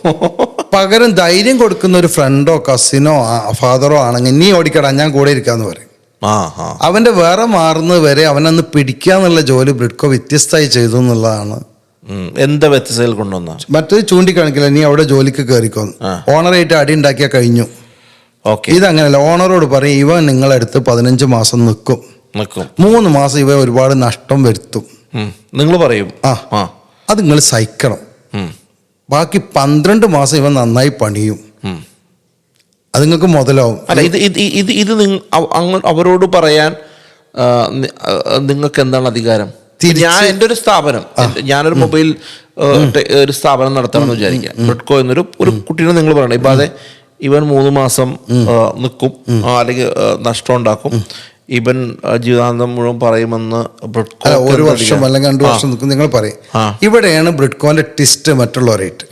പകരം ധൈര്യം കൊടുക്കുന്ന ഒരു ഫ്രണ്ടോ കസിനോ ഫാദറോ ആണെങ്കിൽ നീ ഓടിക്കടാ ഞാൻ കൂടെ ഇരിക്കാന്ന് പറയും. അവന്റെ വേറെ മാറുന്നത് വരെ അവനന്ന് പിടിക്കാന്നുള്ള ജോലി ബ്രിഡ്കോ വ്യത്യസ്തമായി ചെയ്തു എന്നുള്ളതാണ്. എന്താ വ്യത്യസ്തയിൽ കൊണ്ടുവന്ന മറ്റേത് ചൂണ്ടിക്കാണിക്കില്ല, നീ അവിടെ ജോലിക്ക് കയറിക്കോന്ന്. ഓണറായിട്ട് അടി ഉണ്ടാക്കിയാൽ കഴിഞ്ഞു. ഇതങ്ങനല്ല. ഓണറോട് പറയും ഇവൻ നിങ്ങളടുത്ത് 15 മാസം നിൽക്കും, 3 മാസം ഇവ ഒരുപാട് നഷ്ടം വരുത്തും, നിങ്ങൾ പറയും അത് നിങ്ങൾ സഹിക്കണം. ബാക്കി 12 മാസം ഇവൻ നന്നായി പണിയും, അത് നിങ്ങൾക്ക് മുതലാവും. അല്ല, ഇത് അവരോട് പറയാൻ നിങ്ങൾക്ക് എന്താണ് അധികാരം? ഞാൻ എൻ്റെ ഒരു സ്ഥാപനം, ഞാനൊരു മൊബൈൽ ഒരു സ്ഥാപനം നടത്തണമെന്ന് വിചാരിക്കാം. ബ്രിഡ്കോ എന്നൊരു കുട്ടീനെ നിങ്ങൾ പറയണം, ഇപ്പം അതെ ഇവൻ 3 മാസം നിൽക്കും അല്ലെങ്കിൽ നഷ്ടം ഉണ്ടാക്കും, ഇവൻ ജീവിതാന്തം മുഴുവൻ പറയുമെന്ന് ബ്രിഡ്കോ 1 വർഷം അല്ലെങ്കിൽ 2 വർഷം നിൽക്കും നിങ്ങൾ പറയും. ഇവിടെയാണ് ബ്രിഡ്കോന്റെ ട്വിസ്റ്റ് മറ്റുള്ളവരായിട്ട്.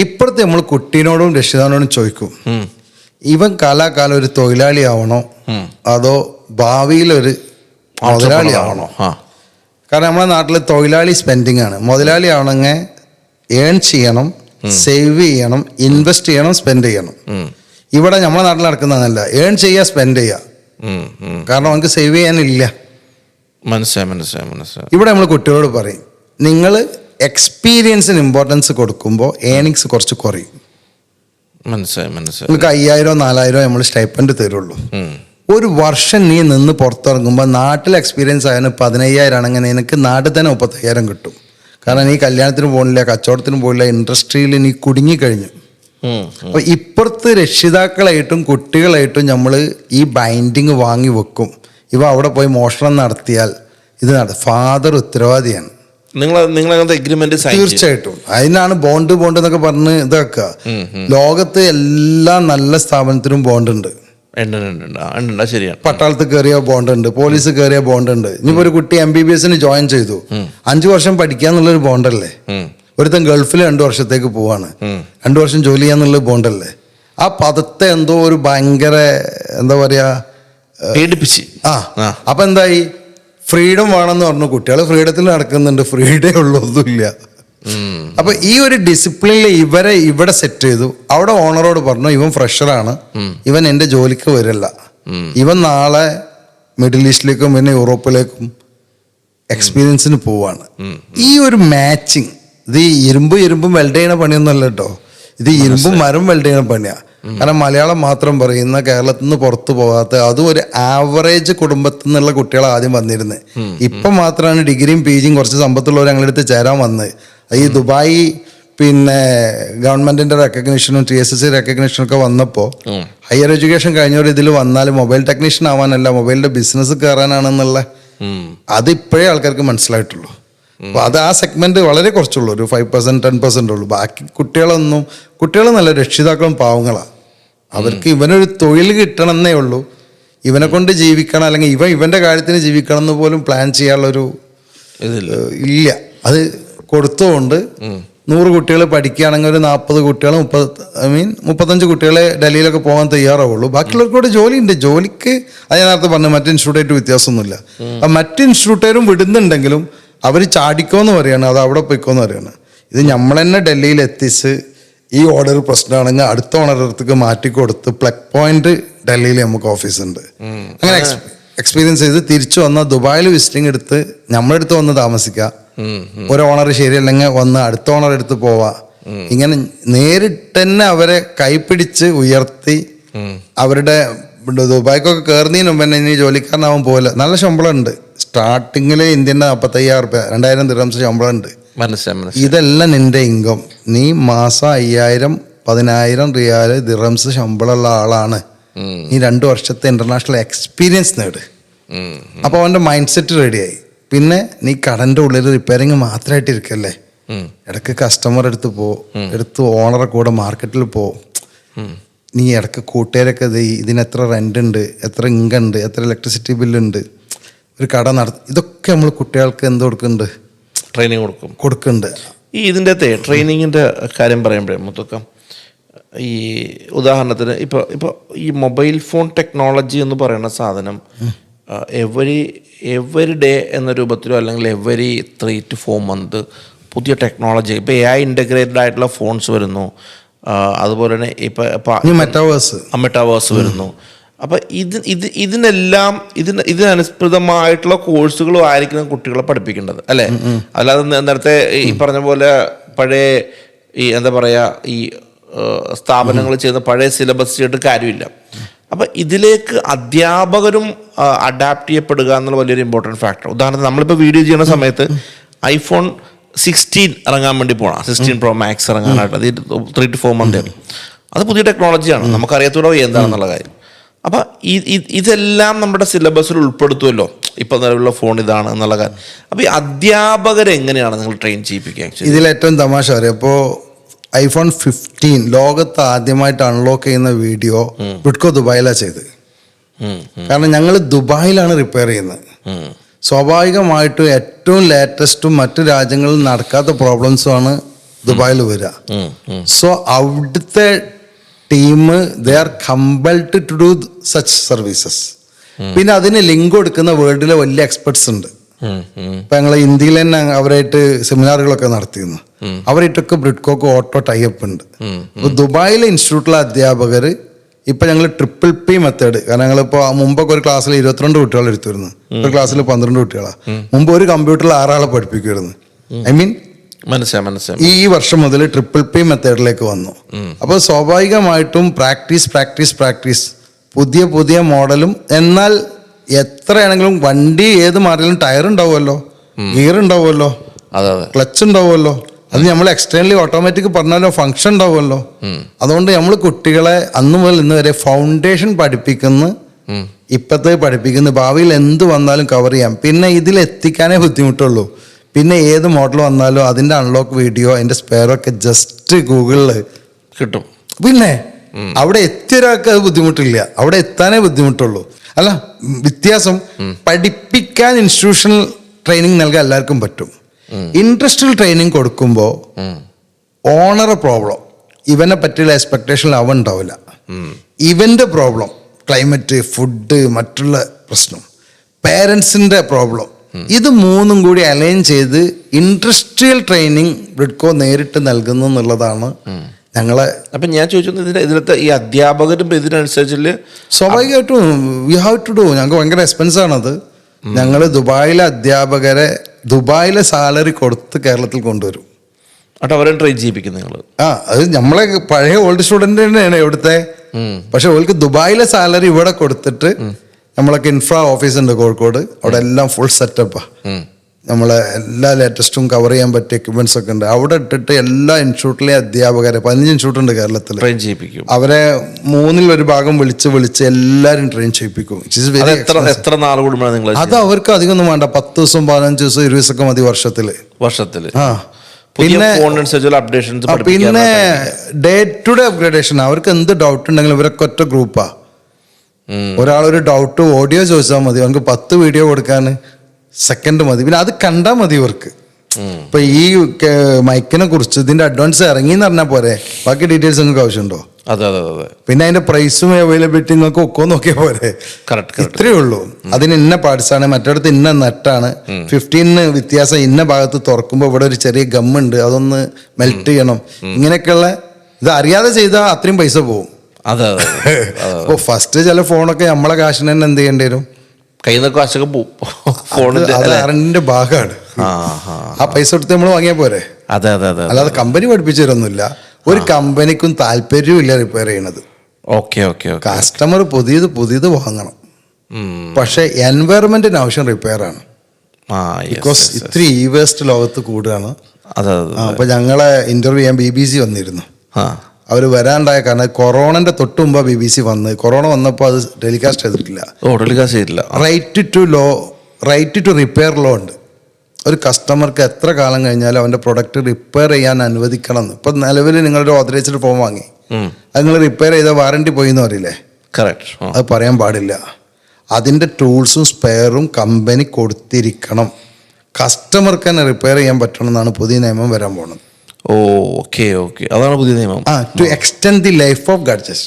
ഇപ്പുറത്തെ നമ്മൾ കുട്ടീനോടും രക്ഷിതാവിനോടും ചോദിക്കും, ഇവൻ കാലാകാലം ഒരു തൊഴിലാളി ആവണോ അതോ ഭാവിയിലൊരു മുതലാളി ആവണോ? കാരണം നമ്മുടെ നാട്ടിൽ തൊഴിലാളി സ്പെൻഡിങ് ആണ്. മുതലാളി ആവണമെങ്കിൽ ഏൺ ചെയ്യണം, സേവ് ചെയ്യണം, ഇൻവെസ്റ്റ് ചെയ്യണം, സ്പെൻഡ് ചെയ്യണം. ഇവിടെ നമ്മുടെ നാട്ടിൽ നടക്കുന്നതല്ല, ഏൺ ചെയ്യുക, സ്പെൻഡ് ചെയ്യുക. കാരണം നമുക്ക് സേവ് ചെയ്യാനില്ല. മനസ്സിലായി. ഇവിടെ നമ്മൾ കുട്ടികളോട് പറയും, നിങ്ങൾ എക്സ്പീരിയൻസിന് ഇമ്പോർട്ടൻസ് കൊടുക്കുമ്പോൾ ഏണിങ്സ് കുറച്ച് കുറയും. മനസ്സിലായി. നിങ്ങൾക്ക് 5000 4000 നമ്മൾ സ്റ്റൈപ്പൻഡ് തരുള്ളൂ. ഒരു വർഷം നീ നിന്ന് പുറത്തിറങ്ങുമ്പോൾ നാട്ടിൽ എക്സ്പീരിയൻസ് ആയാലും 15000 ആണെങ്കിൽ നിനക്ക് നാട്ടിൽ തന്നെ 30000 കിട്ടും. കാരണം നീ കല്യാണത്തിന് പോകണില്ല, കച്ചവടത്തിന് പോകില്ല, ഇൻഡസ്ട്രിയിൽ നീ കുടുങ്ങിക്കഴിഞ്ഞു. അപ്പോൾ ഇപ്പുറത്ത് രക്ഷിതാക്കളായിട്ടും കുട്ടികളായിട്ടും നമ്മൾ ഈ ബൈൻഡിങ് വാങ്ങി വെക്കും. ഇവ അവിടെ പോയി മോഷണം നടത്തിയാൽ ഇത് ഫാദർ ഉത്തരവാദിയാണ്. നിങ്ങൾ എഗ്രിമെന്റ് തീർച്ചയായിട്ടും. അതിനാണ് ബോണ്ട് എന്നൊക്കെ പറഞ്ഞ് ഇതാക്കുക. ലോകത്ത് എല്ലാ നല്ല സ്ഥാപനത്തിനും ബോണ്ട് ഉണ്ട്. ശരിയാണ്. പട്ടാളത്ത് കയറിയ ബോണ്ട് ഉണ്ട്, പോലീസ് കയറിയ ബോണ്ട് ഉണ്ട്. ഇനിയിപ്പോ ഒരു കുട്ടി MBBS ജോയിൻ ചെയ്തു, 5 വർഷം പഠിക്കാന്നുള്ളൊരു ബോണ്ടല്ലേ. ഒരുത്തൻ ഗൾഫിൽ 2 വർഷത്തേക്ക് പോവാണ്, 2 വർഷം ജോലി ചെയ്യാന്നുള്ള ബോണ്ടല്ലേ. ആ പദത്തെ എന്തോ ഒരു ഭയങ്കര എന്താ പറയാ പേടിപ്പിച്ച്. അപ്പൊ എന്തായി, ഫ്രീഡം വേണമെന്ന് പറഞ്ഞു. കുട്ടികൾ ഫ്രീഡത്തിൽ നടക്കുന്നുണ്ട്, ഫ്രീഡേ ഉള്ളൊന്നുമില്ല. അപ്പൊ ഈ ഒരു ഡിസിപ്ലിനിൽ ഇവരെ ഇവിടെ സെറ്റ് ചെയ്തു. അവിടെ ഓണറോട് പറഞ്ഞു, ഇവൻ ഫ്രഷറാണ്, ഇവൻ എൻ്റെ ജോലിക്ക് വരില്ല, ഇവൻ നാളെ മിഡിൽ ഈസ്റ്റിലേക്കും പിന്നെ യൂറോപ്പിലേക്കും എക്സ്പീരിയൻസിന് പോവാണ്. ഈ ഒരു മാച്ചിങ്, ഇത് ഇരുമ്പും വെൽഡ് ചെയ്യണ പണിയൊന്നുമല്ല കേട്ടോ, ഇത് ഇരുമ്പും മരം വെൽഡ് ചെയ്യണ പണിയാണ്. കാരണം മലയാളം മാത്രം പറയുന്ന, കേരളത്തിൽ നിന്ന് പുറത്തു പോകാത്ത, അതും ഒരു ആവറേജ് കുടുംബത്തിൽ നിന്നുള്ള കുട്ടികൾ ആദ്യം വന്നിരുന്നത്. ഇപ്പം മാത്രമാണ് ഡിഗ്രിയും PGയും കുറച്ച് സമ്പത്തുള്ളവർ ഞങ്ങളുടെ അടുത്ത് ചേരാൻ വന്നത്. ഈ ദുബായ് പിന്നെ ഗവൺമെന്റിന്റെ റെക്കഗ്നിഷനും TSSC റെക്കഗ്നിഷനും ഒക്കെ വന്നപ്പോൾ ഹയർ എഡ്യൂക്കേഷൻ കഴിഞ്ഞവർ ഇതിൽ വന്നാൽ മൊബൈൽ ടെക്നീഷ്യൻ ആവാനല്ല, മൊബൈലിന്റെ ബിസിനസ് കയറാനാണെന്നുള്ള അത് ഇപ്പോഴേ ആൾക്കാർക്ക് മനസ്സിലായിട്ടുള്ളൂ. അപ്പോൾ അത് ആ സെഗ്മെന്റ് വളരെ കുറച്ചുള്ളൂ, ഒരു 5% 10% ഉള്ളൂ. ബാക്കി കുട്ടികൾ നല്ല രക്ഷിതാക്കളും പാവങ്ങളാണ്. അവർക്ക് ഇവനൊരു തൊഴിൽ കിട്ടണം എന്നേ ഉള്ളൂ, ഇവനെ കൊണ്ട് ജീവിക്കണം അല്ലെങ്കിൽ ഇവന്റെ കാര്യത്തിന് ജീവിക്കണം എന്ന് പോലും പ്ലാൻ ചെയ്യാനുള്ളൊരു ഇല്ല. അത് കൊടുത്തുകൊണ്ട് 100 കുട്ടികൾ പഠിക്കുകയാണെങ്കിൽ ഒരു 40 കുട്ടികൾ 35 കുട്ടികളെ ഡൽഹിയിലൊക്കെ പോകാൻ തയ്യാറാവുള്ളൂ. ബാക്കിയുള്ളവർക്കൂടെ ജോലിയുണ്ട്. ജോലിക്ക് അത് ഞാൻ നേരത്തെ പറഞ്ഞു, മറ്റ് ഇൻസ്റ്റിറ്റ്യൂട്ടായിട്ട് വ്യത്യാസമൊന്നുമില്ല. മറ്റ് ഇൻസ്റ്റിറ്റ്യൂട്ടുകാരും വിടുന്നുണ്ടെങ്കിലും അവർ ചാടിക്കോന്ന് പറയാണ്, അത് അവിടെ പോയിക്കോന്ന് പറയാണ്. ഇത് നമ്മൾ തന്നെ ഡൽഹിയിൽ എത്തിച്ച് ഈ ഓർഡർ പ്രശ്നമാണെങ്കിൽ അടുത്ത ഓണർ അടുത്തേക്ക് മാറ്റിക്കൊടുത്ത് പ്ലഗ് പോയിന്റ് ഡൽഹിയിൽ നമുക്ക് ഓഫീസുണ്ട്. അങ്ങനെ എക്സ്പീരിയൻസ് ചെയ്ത് തിരിച്ചു വന്നാൽ ദുബായിൽ വിസിറ്റിംഗ് എടുത്ത് നമ്മളെടുത്ത് വന്ന് താമസിക്കുക. ഒരു ഓണർ ശരിയല്ലെങ്കിൽ വന്ന് അടുത്ത ഓണർ എടുത്ത് പോവാ. ഇങ്ങനെ നേരിട്ട് തന്നെ അവരെ കൈപ്പിടിച്ച് ഉയർത്തി അവരുടെ ദുബായ്ക്കൊക്കെ കയറുന്നതിന് മുമ്പ് തന്നെ ഇനി ജോലിക്കാരനാവാൻ പോകില്ല. നല്ല ശമ്പളം ഉണ്ട്. സ്റ്റാർട്ടിങ്ങിൽ ഇന്ത്യൻ്റെ 45,000 2000 ദിർഹംസ് ശമ്പളം ഉണ്ട്. ഇതെല്ലാം നിന്റെ ഇൻകം. നീ മാസം 5000 10000 റിയാൽ ദിർഹംസ് ശമ്പളമുള്ള ആളാണ്. നീ 2 വർഷത്തെ ഇന്റർനാഷണൽ എക്സ്പീരിയൻസ് നേട്. അപ്പോൾ അവൻ്റെ മൈൻഡ് സെറ്റ് റെഡിയായി. പിന്നെ നീ കടൻ്റെ ഉള്ളിൽ റിപ്പയറിങ് മാത്രമായിട്ട് ഇരിക്കല്ലേ, ഇടയ്ക്ക് കസ്റ്റമർ എടുത്ത് ഓണറെ കൂടെ മാർക്കറ്റിൽ പോ. നീ ഇടയ്ക്ക് കൂട്ടുകാരൊക്കെ ഇതിനെത്ര റെൻ്റ് ഉണ്ട്, എത്ര ഇൻകം ഉണ്ട്, എത്ര ഇലക്ട്രിസിറ്റി ബില്ലുണ്ട്, ഒരു കട ഇതൊക്കെ നമ്മൾ കുട്ടികൾക്ക് എന്ത് കൊടുക്കുന്നുണ്ട്, ട്രെയിനിങ് കൊടുക്കുന്നുണ്ട്. ഈ ഇതിൻ്റെ അകത്തെ ട്രെയിനിങ്ങിൻ്റെ കാര്യം പറയുമ്പോഴേ മുത്തക്കം, ഈ ഉദാഹരണത്തിന് ഇപ്പോൾ ഈ മൊബൈൽ ഫോൺ ടെക്നോളജി എന്ന് പറയുന്ന സാധനം എവരി ഡേ എന്ന രൂപത്തിലോ അല്ലെങ്കിൽ എവരി 3 to 4 months പുതിയ ടെക്നോളജി, ഇപ്പോൾ AI ഇൻ്റഗ്രേറ്റഡ് ആയിട്ടുള്ള ഫോൺസ് വരുന്നു. അതുപോലെ തന്നെ ഇപ്പോൾ മെറ്റാവേഴ്സ് വരുന്നു. അപ്പം ഇതിനെല്ലാം ഇതിനനുസൃതമായിട്ടുള്ള കോഴ്സുകളും ആയിരിക്കണം കുട്ടികളെ പഠിപ്പിക്കേണ്ടത് അല്ലേ? അല്ലാതെ നേരത്തെ ഈ പറഞ്ഞ പോലെ പഴയ ഈ എന്താ പറയുക ഈ സ്ഥാപനങ്ങൾ ചെയ്യുന്ന പഴയ സിലബസ് ചെയ്തിട്ട് കാര്യമില്ല. അപ്പം ഇതിലേക്ക് അധ്യാപകരും അഡാപ്റ്റ് ചെയ്യപ്പെടുക എന്നുള്ള വലിയൊരു ഇമ്പോർട്ടൻറ്റ് ഫാക്ടർ. ഉദാഹരണത്തിന് നമ്മളിപ്പോൾ വീഡിയോ ചെയ്യുന്ന സമയത്ത് iPhone 16 ഇറങ്ങാൻ വേണ്ടി പോകണം, 16 Pro Max ഇറങ്ങാനായിട്ട്. അത് 3 to 4 months. അത് പുതിയ ടെക്നോളജിയാണ്, നമുക്കറിയത്തൂടെ എന്താണെന്നുള്ള കാര്യം. അപ്പം ഇതെല്ലാം നമ്മുടെ സിലബസിൽ ഉൾപ്പെടുത്തുമല്ലോ, ഇപ്പം നിലവിലുള്ള ഫോൺ ഇതാണ് എന്നുള്ള കാര്യം. അപ്പം ഈ അധ്യാപകരെങ്ങനെയാണ് നിങ്ങൾ ട്രെയിൻ ചെയ്യിപ്പിക്കുക? ഇതിലേറ്റവും തമാശ അറിയാം, ഇപ്പോൾ iPhone 15 ലോകത്ത് ആദ്യമായിട്ട് അൺലോക്ക് ചെയ്യുന്ന വീഡിയോ ബ്രിഡ്കോ ദുബായിലാണ് ചെയ്തത്. കാരണം ഞങ്ങൾ ദുബായിലാണ് റിപ്പയർ ചെയ്യുന്നത്. സ്വാഭാവികമായിട്ടും ഏറ്റവും ലേറ്റസ്റ്റും മറ്റു രാജ്യങ്ങളിൽ നടക്കാത്ത പ്രോബ്ലംസുമാണ് ദുബായിൽ വരിക. സോ അവിടുത്തെ team they are compelled to do such services. പിന്നെ അതിന് ലിങ്ക് കൊടുക്കുന്ന വേൾഡിലെ വലിയ എക്സ്പെർട്സ് ഉണ്ട്. ഇപ്പൊ ഞങ്ങൾ ഇന്ത്യയിൽ തന്നെ അവരായിട്ട് സെമിനാറുകളൊക്കെ നടത്തിയിരുന്നു. അവരായിട്ടൊക്കെ ബ്രിഡ്കോക്ക് ഓട്ടോ ടൈപ്പ് ഉണ്ട്. അപ്പൊ ദുബായിലെ ഇൻസ്റ്റിറ്റ്യൂട്ടിലെ അധ്യാപകർ ഇപ്പൊ ഞങ്ങൾ TPP മെത്തേഡ്, കാരണം ഞങ്ങളിപ്പോ മുമ്പൊക്കെ ഒരു ക്ലാസ്സിൽ 22 കുട്ടികൾ എടുത്തിരുന്നു, ഒരു ക്ലാസ്സിൽ 12 കുട്ടികളാണ്. മുമ്പ് ഒരു കമ്പ്യൂട്ടറിൽ 6 ആളെ പഠിപ്പിക്കുമായിരുന്നു. ഐ മീൻ ഈ വർഷം മുതൽ TPP മെത്തേഡിലേക്ക് വന്നു. അപ്പോൾ സ്വാഭാവികമായിട്ടും പ്രാക്ടീസ് പുതിയ പുതിയ മോഡലും. എന്നാൽ എത്രയാണെങ്കിലും വണ്ടി ഏത് മാറിയാലും ടയർ ഉണ്ടാവുമല്ലോ, ഗിയർ ഉണ്ടാവുമല്ലോ, ക്ലച്ച് ഉണ്ടാവുമല്ലോ. അത് നമ്മൾ എക്സ്റ്റേണലി ഓട്ടോമാറ്റിക് പറഞ്ഞാലോ ഫങ്ഷൻ ഉണ്ടാവുമല്ലോ. അതുകൊണ്ട് നമ്മൾ കുട്ടികളെ അന്ന് മുതൽ ഇന്ന് വരെ ഫൗണ്ടേഷൻ പഠിപ്പിക്കുന്നു. ഭാവിയിൽ എന്ത് വന്നാലും കവർ ചെയ്യാം. പിന്നെ ഇതിലെത്തിക്കാനേ ബുദ്ധിമുട്ടുള്ളൂ. പിന്നെ ഏത് മോഡൽ വന്നാലും അതിൻ്റെ അൺലോക്ക് വീഡിയോ, അതിൻ്റെ സ്പെയറൊക്കെ ജസ്റ്റ് ഗൂഗിളിൽ കിട്ടും. പിന്നെ അവിടെ എത്തിയൊരാൾക്ക് അത് ബുദ്ധിമുട്ടില്ല, അവിടെ എത്താനേ ബുദ്ധിമുട്ടുള്ളൂ. അല്ല, വ്യത്യാസം പഠിപ്പിക്കാൻ ഇൻസ്റ്റിറ്റ്യൂഷണൽ ട്രെയിനിങ് നൽകാൻ എല്ലാവർക്കും പറ്റും. ഇൻഡസ്ട്രിയൽ ട്രെയിനിങ് കൊടുക്കുമ്പോൾ ഓണർ പ്രോബ്ലം, ഇവനെ പറ്റിയുള്ള എക്സ്പെക്ടേഷൻ അവൻ ഉണ്ടാവില്ല. ഇവന്റെ പ്രോബ്ലം ക്ലൈമറ്റ്, ഫുഡ്, മറ്റുള്ള പ്രശ്നം, പേരൻസിന്റെ പ്രോബ്ലം, ഇത് മൂന്നും കൂടി അലൈൻ ചെയ്ത് ഇൻഡസ്ട്രിയൽ ട്രെയിനിങ് ബ്രിഡ്കോ നേരിട്ട് നൽകുന്നു എന്നുള്ളതാണ് ഞങ്ങളെ. അപ്പം ഞാൻ ചോദിച്ചത് ഇതിലത്തെ ഈ അധ്യാപകരും ഇതിനനുസരിച്ച് സ്വാഭാവികമായിട്ടും വി ഹാവ് ടു ഡു. ഞങ്ങൾക്ക് ഭയങ്കര എക്സ്പെൻസ് ആണത്. ഞങ്ങൾ ദുബായിലെ അധ്യാപകരെ ദുബായിലെ സാലറി കൊടുത്ത് കേരളത്തിൽ കൊണ്ടുവരും. എന്നിട്ട് അവരെ ട്രെയിൻ ചെയ്യിപ്പിക്കും നിങ്ങൾ? അത് നമ്മളെ പഴയ ഓൾഡ് സ്റ്റുഡന്റ് തന്നെയാണ് ഇവിടുത്തെ. പക്ഷെ അവർക്ക് ദുബായിലെ സാലറി ഇവിടെ കൊടുത്തിട്ട് നമ്മളൊക്കെ ഇൻഫ്രാ ഓഫീസ് ഉണ്ട് കോഴിക്കോട്, അവിടെ എല്ലാം ഫുൾ സെറ്റപ്പാ. നമ്മളെ എല്ലാ ലേറ്റസ്റ്റും കവർ ചെയ്യാൻ പറ്റിയ എക്യുപ്മെന്റ്സ് ഒക്കെ ഉണ്ട്. അവിടെ ഇട്ടിട്ട് എല്ലാ ഇൻസ്റ്റിറ്റ്യൂട്ടിലെ അധ്യാപകരെ 15 ഇൻസ്റ്റിറ്റ്യൂട്ട് ഉണ്ട് കേരളത്തിൽ, ട്രെയിൻ ചെയ്യിപ്പിക്കും. അവരെ 1/3 ഭാഗം വിളിച്ച് എല്ലാവരും ട്രെയിൻ ചെയ്യിപ്പിക്കും. എത്ര നാൾ കൂടുമ്പോഴാണ് നിങ്ങൾ? അത് അവർക്ക് അധികമൊന്നും വേണ്ട, 10 ദിവസം 15 ദിവസം 20 ദിവസമൊക്കെ മതി വർഷത്തില്. പിന്നെ ഡേ ടു ഡേ അപ്ഗ്രേഡേഷൻ. അവർക്ക് എന്ത് ഡൗട്ട് ഉണ്ടെങ്കിലും ഇവരൊക്കെ ഒറ്റ ഗ്രൂപ്പാ. ഒരാളൊരു ഡൗട്ട് ഓഡിയോ ചോദിച്ചാൽ മതി, അവർക്ക് 10 വീഡിയോ കൊടുക്കാൻ സെക്കൻഡ് മതി. പിന്നെ അത് കണ്ടാൽ മതി ഇവർക്ക്. ഇപ്പൊ ഈ മൈക്കിനെ കുറിച്ച് ഇതിന്റെ അഡ്വാൻസ് ഇറങ്ങി എന്ന് പറഞ്ഞാൽ പോരെ, ബാക്കി ഡീറ്റെയിൽസ് നിങ്ങൾക്ക് ആവശ്യമുണ്ടോ? പിന്നെ അതിന്റെ പ്രൈസും അവൈലബിലിറ്റി നിങ്ങൾക്ക് ഒക്കെ നോക്കിയാൽ പോരെ. ഇത്രയേ ഉള്ളൂ. അതിന് ഇന്ന പാർട്സ് ആണ്, മറ്റിടത്ത് ഇന്ന നെറ്റാണ്, 15 വ്യത്യാസം. ഇന്ന ഭാഗത്ത് തുറക്കുമ്പോൾ ഇവിടെ ഒരു ചെറിയ ഗമ്മുണ്ട്, അതൊന്ന് മെൽറ്റ് ചെയ്യണം. ഇങ്ങനെയൊക്കെയുള്ള ഇത് അറിയാതെ ചെയ്താൽ അത്രയും പൈസ പോകും. അപ്പൊ ഫസ്റ്റ് ചില ഫോണൊക്കെ നമ്മളെ കാശിന് തന്നെ എന്ത് ചെയ്യേണ്ടി വരും, കയ്യിൽ നിന്ന് കാശൊക്കെ പോകും. ഫോണിന്റെ ഭാഗമാണ്. ആ പൈസ കൊടുത്ത് നമ്മൾ വാങ്ങിയാൽ പോരെ. അല്ലാതെ കമ്പനി പഠിപ്പിച്ചു തരൊന്നുമില്ല. ഒരു കമ്പനിക്കും താല്പര്യമില്ല റിപ്പയർ ചെയ്യണത്. കസ്റ്റമർ പുതിയത് വാങ്ങണം. പക്ഷെ എൻവയറമെന്റിന് ആവശ്യം റിപ്പയർ ആണ്. ബിക്കോസ് ഇത്തിരി ഈ വേസ്റ്റ് ലോകത്ത് കൂടുകയാണ്. അപ്പൊ ഞങ്ങളെ ഇന്റർവ്യൂ ചെയ്യാൻ BBC വന്നിരുന്നു. അവർ വരാണ്ടായ കാരണം കൊറോണന്റെ തൊട്ട് മുമ്പ് BBC വന്ന്, കൊറോണ വന്നപ്പോൾ അത് ടെലികാസ്റ്റ് ചെയ്തിട്ടില്ല. റൈറ്റ് ടു റിപ്പയർ ലോ ഉണ്ട്. ഒരു കസ്റ്റമർക്ക് എത്ര കാലം കഴിഞ്ഞാലും അവന്റെ പ്രൊഡക്റ്റ് റിപ്പയർ ചെയ്യാൻ അനുവദിക്കണം എന്ന്. ഇപ്പൊ നിലവിൽ നിങ്ങളുടെ ഓതറൈസ്ഡ് ഫോം വാങ്ങി, അത് നിങ്ങൾ റിപ്പയർ ചെയ്ത വാറണ്ടി പോയി എന്ന് പറയില്ലേ? അത് പറയാൻ പാടില്ല. അതിന്റെ ടൂൾസും സ്പെയറും കമ്പനി കൊടുത്തിരിക്കണം. കസ്റ്റമർക്ക് തന്നെ റിപ്പയർ ചെയ്യാൻ പറ്റണം എന്നാണ് പുതിയ നിയമം വരാൻ പോകുന്നത്. അതാണ് പുതിയ നിയമം. To extend the life of gadgets.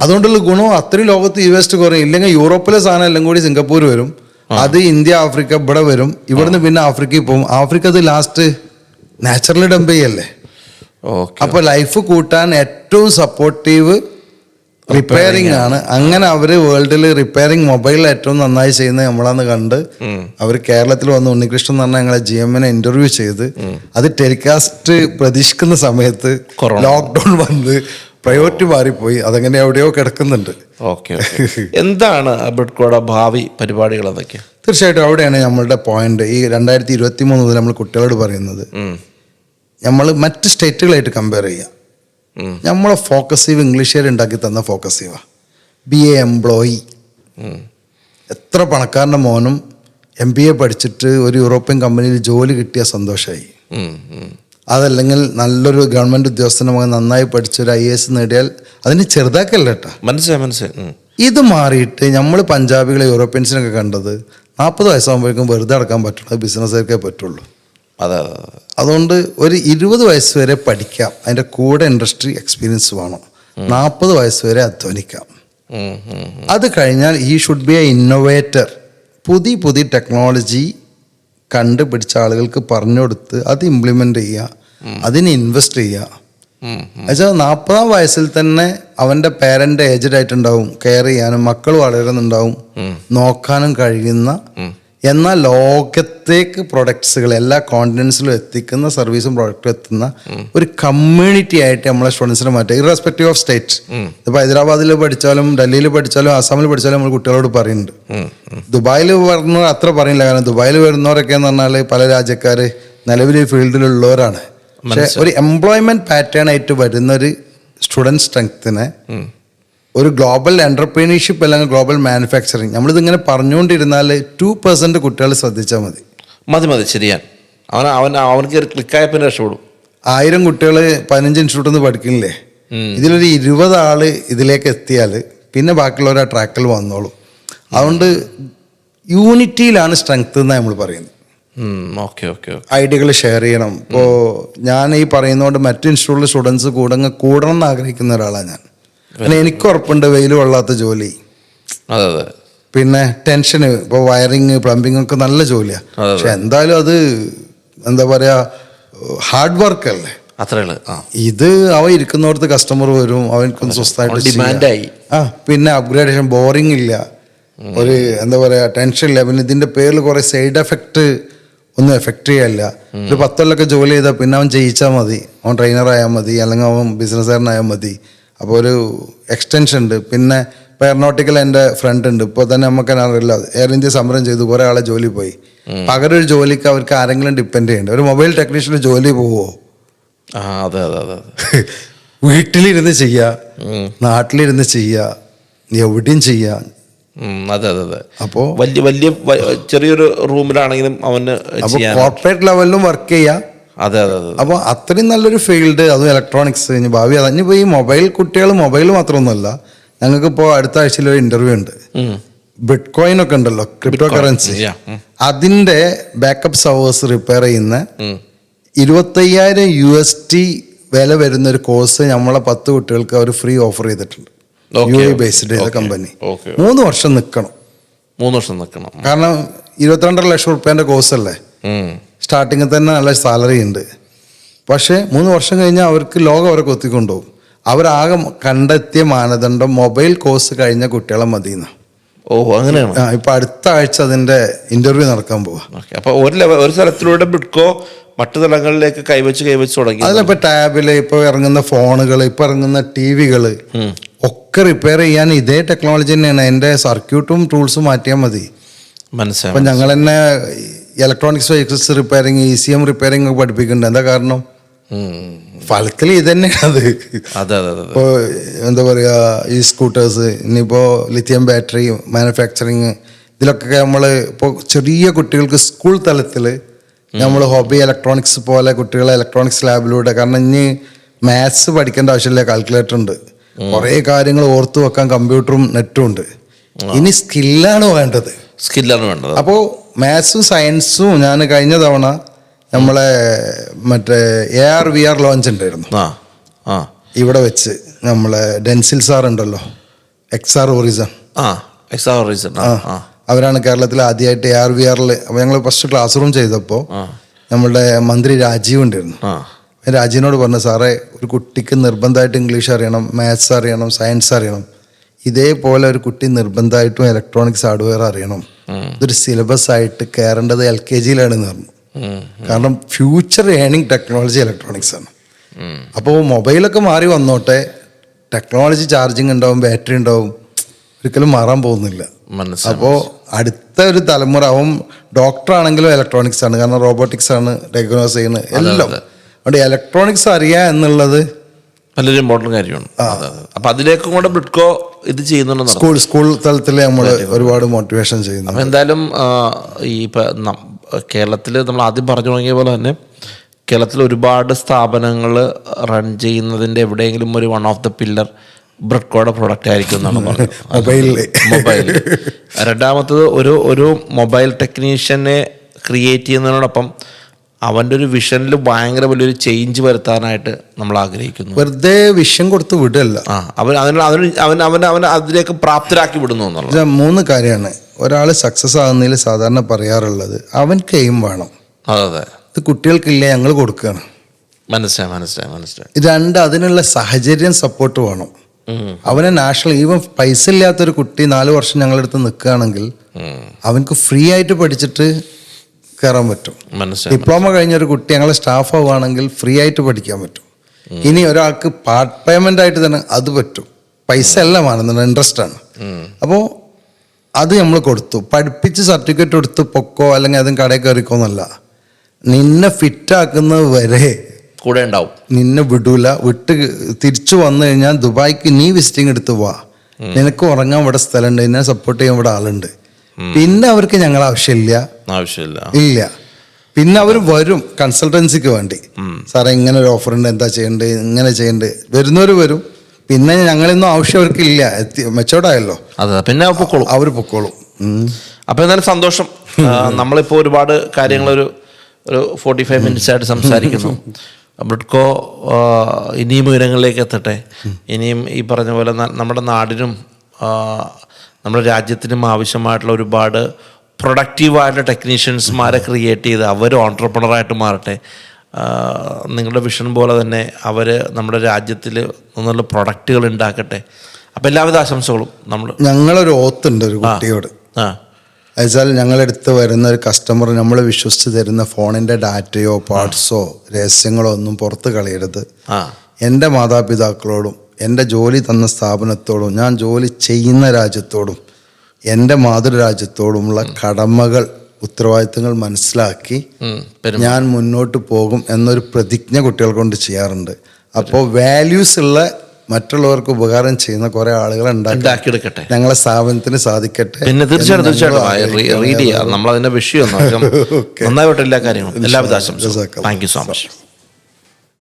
അതുകൊണ്ടുള്ള ഗുണം അത്രയും ലോകത്ത് വേസ്റ്റ് കുറയും. ഇല്ലെങ്കിൽ യൂറോപ്പിലെ സാധനം എല്ലാം കൂടി സിംഗപ്പൂർ വരും, അത് ഇന്ത്യ ആഫ്രിക്ക ഇവിടെ വരും, ഇവിടുന്ന് പിന്നെ ആഫ്രിക്കയിൽ പോകും. ആഫ്രിക്ക അത് ലാസ്റ്റ് നാച്ചുറലി ഡംപ് ചെയ്യല്ലേ. അപ്പൊ ലൈഫ് കൂട്ടാൻ ഏറ്റവും സപ്പോർട്ടീവ് റിപ്പയറിംഗ് ആണ്. അങ്ങനെ അവര് വേൾഡിൽ റിപ്പയറിംഗ് മൊബൈൽ ഏറ്റവും നന്നായി ചെയ്യുന്നത് നമ്മളാന്ന് കണ്ട് അവർ കേരളത്തിൽ വന്ന് ഉണ്ണികൃഷ്ണൻ എന്ന് പറഞ്ഞാൽ ഞങ്ങളെ GM-നെ ഇന്റർവ്യൂ ചെയ്ത് അത് ടെലികാസ്റ്റ് പ്രതീക്ഷിക്കുന്ന സമയത്ത് ലോക്ക്ഡൌൺ വന്ന് പ്രയോറിറ്റി മാറിപ്പോയി. അതങ്ങനെ എവിടെയോ കിടക്കുന്നുണ്ട്. ഓക്കെ. എന്താണ് ബ്രിഡ്കോയുടെ ഭാവി പരിപാടികൾ അതൊക്കെ? തീർച്ചയായിട്ടും അവിടെയാണ് നമ്മളുടെ പോയിന്റ്. ഈ 2023 മുതൽ നമ്മൾ കുട്ടികളോട് പറയുന്നത്, നമ്മൾ മറ്റ് സ്റ്റേറ്റുകളായിട്ട് കമ്പയർ ചെയ്യുക. നമ്മളെ ഫോക്കസീവ് ഇംഗ്ലീഷുകാർ ഉണ്ടാക്കി തന്ന ഫോക്കസീവാ. BA employee. എത്ര പണക്കാരൻ്റെ മോനും MBA പഠിച്ചിട്ട് ഒരു യൂറോപ്യൻ കമ്പനിയിൽ ജോലി കിട്ടിയ സന്തോഷമായി. അതല്ലെങ്കിൽ നല്ലൊരു ഗവൺമെന്റ് ഉദ്യോഗസ്ഥന് മകൻ നന്നായി പഠിച്ചൊരു IAS നേടിയാൽ അതിന് ചെറുതാക്കല്ല കേട്ടോ. മനസ്സിലായി. ഇത് മാറിയിട്ട് നമ്മൾ പഞ്ചാബികളെ യൂറോപ്യൻസിനൊക്കെ കണ്ടത് 40 വയസ്സാകുമ്പോഴേക്കും വെറുതെ അടക്കാൻ പറ്റുള്ളൂ, ബിസിനസ്സുകാർക്കേ പറ്റുള്ളൂ. അതെ. അതുകൊണ്ട് ഒരു 20 വയസ്സ് വരെ പഠിക്കാം, അതിൻ്റെ കൂടെ ഇൻഡസ്ട്രി എക്സ്പീരിയൻസ് വേണം. 40 വയസ്സ് വരെ അധ്വാനിക്കാം. അത് കഴിഞ്ഞാൽ ഈ ഷുഡ് ബി എ ഇന്നോവേറ്റർ. പുതിയ ടെക്നോളജി കണ്ടുപിടിച്ച ആളുകൾക്ക് പറഞ്ഞു കൊടുത്ത് അത് ഇംപ്ലിമെൻ്റ് ചെയ്യുക, അതിന് ഇൻവെസ്റ്റ് ചെയ്യുക. എന്നുവെച്ചാൽ 40-ാം വയസ്സിൽ തന്നെ അവൻ്റെ പേരൻ്റ് ഏജ്ഡ് ആയിട്ടുണ്ടാവും, കെയർ ചെയ്യാനും മക്കൾ വളരുന്നുണ്ടാവും, നോക്കാനും കഴിയുന്ന, എന്നാൽ ലോകത്തേക്ക് പ്രൊഡക്ട്സുകൾ എല്ലാ കോണ്ടിനെൻസിലും എത്തിക്കുന്ന സർവീസും പ്രൊഡക്റ്റും എത്തുന്ന ഒരു കമ്മ്യൂണിറ്റി ആയിട്ട് നമ്മളെ സ്റ്റുഡൻസിനെ മാറ്റുക, ഇറസ്പെക്റ്റീവ് ഓഫ് സ്റ്റേറ്റ്. ഇപ്പോൾ ഹൈദരാബാദിൽ പഠിച്ചാലും ഡൽഹിയിൽ പഠിച്ചാലും ആസാമിൽ പഠിച്ചാലും നമ്മൾ കുട്ടികളോട് പറയുന്നുണ്ട്. ദുബായിൽ വരുന്നവർ അത്ര പറയില്ല, കാരണം ദുബായിൽ വരുന്നവരൊക്കെ എന്ന് പറഞ്ഞാൽ പല രാജ്യക്കാർ നിലവിൽ ഈ ഫീൽഡിലുള്ളവരാണ്. പക്ഷെ ഒരു എംപ്ലോയ്മെന്റ് പാറ്റേൺ ആയിട്ട് വരുന്ന ഒരു സ്റ്റുഡൻറ് സ്ട്രെങ്ത്തിനെ ഒരു ഗ്ലോബൽ എന്റർപ്രീനർഷിപ്പ് അല്ലെങ്കിൽ ഗ്ലോബൽ മാനുഫാക്ചറിങ് നമ്മളിതിങ്ങനെ പറഞ്ഞുകൊണ്ടിരുന്നാൽ 2% കുട്ടികൾ ശ്രദ്ധിച്ചാൽ മതി. ശരിയാണ്. അവനക്ക് ക്ലിക്കായപ്പോൾ രക്ഷപ്പെടും. 1000 കുട്ടികൾ 15 ഇൻസ്റ്റിറ്റ്യൂട്ടിൽ നിന്ന് പഠിക്കുന്നില്ലേ, ഇതിലൊരു 20 ആള് ഇതിലേക്ക് എത്തിയാൽ പിന്നെ ബാക്കിയുള്ളവർ ആ ട്രാക്കിൽ വന്നോളും. അതുകൊണ്ട് യൂണിറ്റിയിലാണ് സ്ട്രെങ്ത് എന്നാണ് നമ്മൾ പറയുന്നത്. ഐഡിയകൾ ഷെയർ ചെയ്യണം. ഇപ്പോൾ ഞാൻ ഈ പറയുന്നതുകൊണ്ട് മറ്റു ഇൻസ്റ്റിറ്റ്യൂട്ടിലെ സ്റ്റുഡൻസ് കൂടണം എന്ന് ആഗ്രഹിക്കുന്ന ഒരാളാണ് ഞാൻ. പിന്നെ എനിക്ക് ഉറപ്പുണ്ട് വെയിൽ കൊള്ളാത്ത ജോലി, പിന്നെ ടെൻഷന്, ഇപ്പോൾ വയറിങ് പ്ലംബിങ് ഒക്കെ നല്ല ജോലിയാണ്. പക്ഷെ എന്തായാലും അത് എന്താ പറയാ ഹാർഡ് വർക്ക് അല്ലേ. ഇത് അവ ഇരിക്കുന്നിടത്ത് കസ്റ്റമർ വരും, അവനക്കൊന്ന് സ്വസ്ഥമായിട്ട് പിന്നെ അപ്ഗ്രേഡേഷൻ, ബോറിംഗ് ഇല്ല, ഒരു എന്താ പറയാ ടെൻഷൻ ഇല്ല. പിന്നെ ഇതിന്റെ പേരിൽ കുറെ സൈഡ് എഫക്റ്റ് ഒന്നും എഫക്റ്റ് ചെയ്യാനില്ല. ഒരു 10 കൊല്ലമൊക്കെ ജോലി ചെയ്താൽ പിന്നെ അവൻ ജയിച്ചാൽ മതി, അവൻ ട്രെയിനർ ആയാൽ മതി, അല്ലെങ്കിൽ അവൻ ബിസിനസ്സുകാരനായാൽ മതി. അപ്പോൾ ഒരു എക്സ്റ്റൻഷൻ ഉണ്ട്. പിന്നെ ഇപ്പോൾ എയറോനോട്ടിക്കൽ എൻ്റെ ഫ്രണ്ട് ഉണ്ട്, ഇപ്പോൾ തന്നെ നമുക്ക് അറിയില്ല, എയർ ഇന്ത്യ സമരം ചെയ്തു, കുറേ ആളെ ജോലി പോയി. പകരം ഒരു ജോലിക്ക് അവർക്ക് ആരെങ്കിലും ഡിപ്പെൻഡ് ചെയ്യേണ്ട. ഒരു മൊബൈൽ ടെക്നീഷ്യന് ജോലി പോവോ? വീട്ടിലിരുന്ന് ചെയ്യുക, നാട്ടിലിരുന്ന് ചെയ്യുക, എവിടെയും ചെയ്യുക. അപ്പോൾ വലിയ ചെറിയൊരു റൂമിലാണെങ്കിലും അവന് കോർപ്പറേറ്റ് ലെവലിലും വർക്ക് ചെയ്യാം. അപ്പോൾ അത്രയും നല്ലൊരു ഫീൽഡ്, അതും ഇലക്ട്രോണിക്സ്. ഇനി ഭാവി അതഞ്ഞിപ്പോൾ ഈ മൊബൈൽ കുട്ടികൾ മൊബൈൽ മാത്രമൊന്നുമല്ല, ഞങ്ങൾക്കിപ്പോൾ അടുത്ത ആഴ്ചയിൽ ഒരു ഇന്റർവ്യൂ ഉണ്ട്. ബിറ്റ്കോയിൻ ഒക്കെ ഉണ്ടല്ലോ, ക്രിപ്റ്റോ കറൻസി, അതിന്റെ ബാക്കപ്പ് സർവേഴ്സ് റിപ്പയർ ചെയ്യുന്ന 25,000 USD വില വരുന്ന ഒരു കോഴ്സ് നമ്മളെ 10 കുട്ടികൾക്ക് അവർ ഫ്രീ ഓഫർ ചെയ്തിട്ടുണ്ട്. UAE ബേസ്ഡ് ചെയ്ത കമ്പനി. 3 വർഷം നിൽക്കണം. കാരണം 22.5 ലക്ഷം റുപ്യേന്റെ കോഴ്സ് അല്ലേ. സ്റ്റാർട്ടിങ്ങിൽ തന്നെ നല്ല സാലറി ഉണ്ട്. പക്ഷെ 3 വർഷം കഴിഞ്ഞാൽ അവർക്ക് ലോകം അവരെ കൊത്തിക്കൊണ്ടുപോകും. അവരാകെ കണ്ടെത്തിയ മാനദണ്ഡം മൊബൈൽ കോഴ്സ് കഴിഞ്ഞ കുട്ടികളെ മതിയെന്ന്. അങ്ങനെയാണ്. ഇപ്പൊ അടുത്ത ആഴ്ച അതിന്റെ ഇന്റർവ്യൂ നടക്കാൻ പോവാ. അപ്പൊ ഒരു സ്ഥലത്തിലൂടെ ബിഡ്കോ മറ്റു തലങ്ങളിലേക്ക് കൈവച്ച് തുടങ്ങി. അതിലിപ്പോ ടാബില്, ഇപ്പൊ ഇറങ്ങുന്ന ഫോണുകൾ, ഇപ്പൊ ഇറങ്ങുന്ന TV-കൾ ഒക്കെ റിപ്പയർ ചെയ്യാൻ ഇതേ ടെക്നോളജി തന്നെയാണ്. അതിന്റെ സർക്യൂട്ടും ടൂൾസും മാറ്റിയാൽ മതി. മനസ്സിലായി. അപ്പൊ ഞങ്ങൾ തന്നെ electronics vehicles repairing, ECM repairing ഒക്കെ പഠിപ്പിക്കുന്നുണ്ട്. എന്താ കാരണം? ഫലത്തിൽ ഇത് തന്നെയാണ് അത്. ഇപ്പോൾ എന്താ പറയുക, ഈ സ്കൂട്ടേഴ്സ്, ഇനിയിപ്പോൾ ലിഥിയം ബാറ്ററി മാനുഫാക്ചറിങ്, ഇതിലൊക്കെ നമ്മൾ ഇപ്പോൾ ചെറിയ കുട്ടികൾക്ക് സ്കൂൾ തലത്തിൽ നമ്മൾ ഹോബി ഇലക്ട്രോണിക്സ് പോലെ കുട്ടികളെ ഇലക്ട്രോണിക്സ് ലാബിലൂടെ, കാരണം ഇനി മാത്സ് പഠിക്കേണ്ട ആവശ്യമില്ല, കാൽക്കുലേറ്റർ ഉണ്ട്, കുറേ കാര്യങ്ങൾ ഓർത്തു വെക്കാൻ കമ്പ്യൂട്ടറും നെറ്റും ഉണ്ട്. ഇനി സ്കില്ലാണ് വേണ്ടത്. അപ്പോൾ മാത്സും സയൻസും ഞാൻ കഴിഞ്ഞ തവണ നമ്മളെ മറ്റേ AR VR ലോഞ്ച് ഉണ്ടായിരുന്നു ഇവിടെ വെച്ച്. നമ്മളെ ഡെൻസിൽ സാർ ഉണ്ടല്ലോ, XR ഹൊറിസൺ, അവരാണ് കേരളത്തിൽ ആദ്യമായിട്ട് AR VR. അപ്പോൾ ഞങ്ങൾ ഫസ്റ്റ് ക്ലാസ് റൂം ചെയ്തപ്പോൾ നമ്മളുടെ മന്ത്രി രാജീവ് ഉണ്ടായിരുന്നു. രാജീവിനോട് പറഞ്ഞു, സാറേ ഒരു കുട്ടിക്ക് നിർബന്ധമായിട്ട് ഇംഗ്ലീഷ് അറിയണം, മാത്സ് അറിയണം, സയൻസ് അറിയണം. ഇതേപോലെ ഒരു കുട്ടി നിർബന്ധമായിട്ടും ഇലക്ട്രോണിക്സ് ഹാർഡ്വെയർ അറിയണം. ഇതൊരു സിലബസ് ആയിട്ട് കയറേണ്ടത് LKG-യിലാണെന്ന് പറഞ്ഞു. കാരണം ഫ്യൂച്ചർ ഏണിംഗ് ടെക്നോളജി ഇലക്ട്രോണിക്സ് ആണ്. അപ്പോൾ മൊബൈലൊക്കെ മാറി വന്നോട്ടെ, ടെക്നോളജി ചാർജിങ് ഉണ്ടാവും, ബാറ്ററി ഉണ്ടാവും, ഒരിക്കലും മാറാൻ പോകുന്നില്ല. അപ്പോൾ അടുത്ത ഒരു തലമുറ അവൻ ഡോക്ടർ ആണെങ്കിലും ഇലക്ട്രോണിക്സ് ആണ്, കാരണം റോബോട്ടിക്സ് ആണ് ഡയഗ്നോസ് ചെയ്യുന്നത് എല്ലാം. അതുകൊണ്ട് ഇലക്ട്രോണിക്സ് അറിയുക എന്നുള്ളത് നല്ലൊരു ഇമ്പോർട്ടൻറ്റ് കാര്യമാണ്. അപ്പൊ അതിലേക്കും കൂടെ ബ്രിഡ്കോ ഇത് ചെയ്യുന്നുണ്ടെന്ന് സ്കൂൾ തലത്തിൽ നമ്മൾ ഒരുപാട് മോട്ടിവേഷൻ ചെയ്യുന്നു. അപ്പം എന്തായാലും ഈ ഇപ്പം കേരളത്തിൽ നമ്മൾ ആദ്യം പറഞ്ഞു തുടങ്ങിയ പോലെ തന്നെ കേരളത്തിൽ ഒരുപാട് സ്ഥാപനങ്ങൾ റൺ ചെയ്യുന്നതിൻ്റെ എവിടെയെങ്കിലും ഒരു വൺ ഓഫ് ദ പില്ലർ ബ്രിഡ്കോയുടെ പ്രൊഡക്റ്റ് ആയിരിക്കും എന്നാണ് പറഞ്ഞത്. മൊബൈൽ. രണ്ടാമത്തത് ഒരു മൊബൈൽ ടെക്നീഷ്യനെ ക്രിയേറ്റ് ചെയ്യുന്നതിനോടൊപ്പം അവൻ്റെ ഒരു വിഷനിൽ ഭയങ്കര വലിയൊരു ചേഞ്ച് വരുത്താനായിട്ട് നമ്മൾ ആഗ്രഹിക്കുന്നു. വെറുതെ വിഷൻ കൊടുത്ത് വിടല്ല, അവൻ അതിലേക്ക് പ്രാപ്തരാക്കി വിടുന്നു എന്നുള്ളത്. 3 കാര്യമാണ് ഒരാൾ സക്സസ് ആകുന്നതിൽ സാധാരണ പറയാറുള്ളത്. അവൻക്ക് എയിം വേണം. അതെ, ഇത് കുട്ടികൾക്കില്ല, ഞങ്ങൾ കൊടുക്കുകയാണ്. മനസ്സിലായി. 2, അതിനുള്ള സാഹചര്യം സപ്പോർട്ട് വേണം. അവനെ നാഷണൽ ഈവൻ പൈസ ഇല്ലാത്തൊരു കുട്ടി 4 വർഷം ഞങ്ങളടുത്ത് നിൽക്കുകയാണെങ്കിൽ അവൻക്ക് ഫ്രീ ആയിട്ട് പഠിച്ചിട്ട് കയറാൻ പറ്റും. ഡിപ്ലോമ കഴിഞ്ഞൊരു കുട്ടി ഞങ്ങളെ സ്റ്റാഫ് ആവുകയാണെങ്കിൽ ഫ്രീ ആയിട്ട് പഠിക്കാൻ പറ്റും. ഇനി ഒരാൾക്ക് പാർട്ട് പേയ്മെന്റ് ആയിട്ട് തന്നെ അത് പറ്റും. പൈസ എല്ലാം ആണെന്നുണ്ട്, ഇൻട്രസ്റ്റ് ആണ്. അപ്പോൾ അത് നമ്മൾ കൊടുത്തു, പഠിപ്പിച്ച് സർട്ടിഫിക്കറ്റ് കൊടുത്ത് പൊക്കോ അല്ലെങ്കിൽ അതും കടയിൽ കയറിക്കോന്നല്ല, നിന്നെ ഫിറ്റാക്കുന്നത് വരെ കൂടെ ഉണ്ടാവും. നിന്നെ വിടൂല. വിട്ട് തിരിച്ചു വന്നു കഴിഞ്ഞാൽ ദുബായ്ക്ക് നീ വിസിറ്റിംഗ് എടുത്ത് പോവാ, നിനക്ക് ഉറങ്ങാൻ ഇവിടെ സ്ഥലമുണ്ട്, എന്നെ സപ്പോർട്ട് ചെയ്യാൻ ഇവിടെ ആളുണ്ട്. പിന്നെ അവർക്ക് ഞങ്ങൾ ആവശ്യമില്ല. ഇല്ല. പിന്നെ അവർ വരും കൺസൾട്ടൻസിക്ക് വേണ്ടി, സാറേ ഇങ്ങനെ ഒരു ഓഫർ ഉണ്ട്, എന്താ ചെയ്യണ്ടേ, ഇങ്ങനെ ചെയ്യണ്ടേ, വരുന്നവർ വരും. പിന്നെ ഞങ്ങളൊന്നും ആവശ്യം അവർക്കില്ല, മെച്ചോർഡായല്ലോ, പിന്നെ അവർ പൊക്കോളും. അപ്പോൾ എന്തായാലും സന്തോഷം. നമ്മളിപ്പോൾ ഒരുപാട് കാര്യങ്ങൾ ഒരു 45 മിനിറ്റ്സ് ആയിട്ട് സംസാരിക്കുന്നു. ബ്രിഡ്കോ ഇനിയും ഉയരങ്ങളിലേക്ക് എത്തട്ടെ. ഇനിയും ഈ പറഞ്ഞ പോലെ നമ്മുടെ നാടിനും നമ്മുടെ രാജ്യത്തിനും ആവശ്യമായിട്ടുള്ള ഒരുപാട് പ്രൊഡക്റ്റീവായിട്ടുള്ള ടെക്നീഷ്യൻസ്മാരെ ക്രിയേറ്റ് ചെയ്ത് അവർ ഓൺട്രപ്രണറായിട്ട് മാറട്ടെ. നിങ്ങളുടെ വിഷൻ പോലെ തന്നെ അവർ നമ്മുടെ രാജ്യത്തിൽ നല്ല പ്രൊഡക്റ്റുകൾ ഉണ്ടാക്കട്ടെ. അപ്പം എല്ലാവിധ ആശംസകളും. ഞങ്ങളൊരു ഓത്തുണ്ട് ഒരു കുട്ടിയോട്. എന്നുവെച്ചാൽ ഞങ്ങളെടുത്ത് വരുന്ന ഒരു കസ്റ്റമർ നമ്മൾ വിശ്വസിച്ച് തരുന്ന ഫോണിൻ്റെ ഡാറ്റയോ പാർട്സോ രഹസ്യങ്ങളോ ഒന്നും പുറത്ത് കളയരുത്. എൻ്റെ മാതാപിതാക്കളോടും എൻ്റെ ജോലി തന്ന സ്ഥാപനത്തോടും ഞാൻ ജോലി ചെയ്യുന്ന രാജ്യത്തോടും എൻ്റെ മാതൃരാജ്യത്തോടുമുള്ള കടമകൾ, ഉത്തരവാദിത്തങ്ങൾ മനസ്സിലാക്കി ഞാൻ മുന്നോട്ട് പോകും എന്നൊരു പ്രതിജ്ഞ കുട്ടികൾ കൊണ്ട് ചെയ്യാറുണ്ട്. അപ്പോൾ വാല്യൂസ് ഉള്ള മറ്റുള്ളവർക്ക് ഉപകാരം ചെയ്യുന്ന കുറെ ആളുകളെ ഉണ്ടാക്കിയെടുക്കട്ടെ, ഞങ്ങളെ സ്ഥാപനത്തിന് സാധിക്കട്ടെ. പിന്നെ തീർച്ചയായിട്ടും റീഡ് ചെയ്യാം. നമ്മളതിന്റെ വിഷയം നന്നായിട്ട് എല്ലാ കാര്യങ്ങളും. എല്ലാവിധ ആശംസകളും. Thank you so much.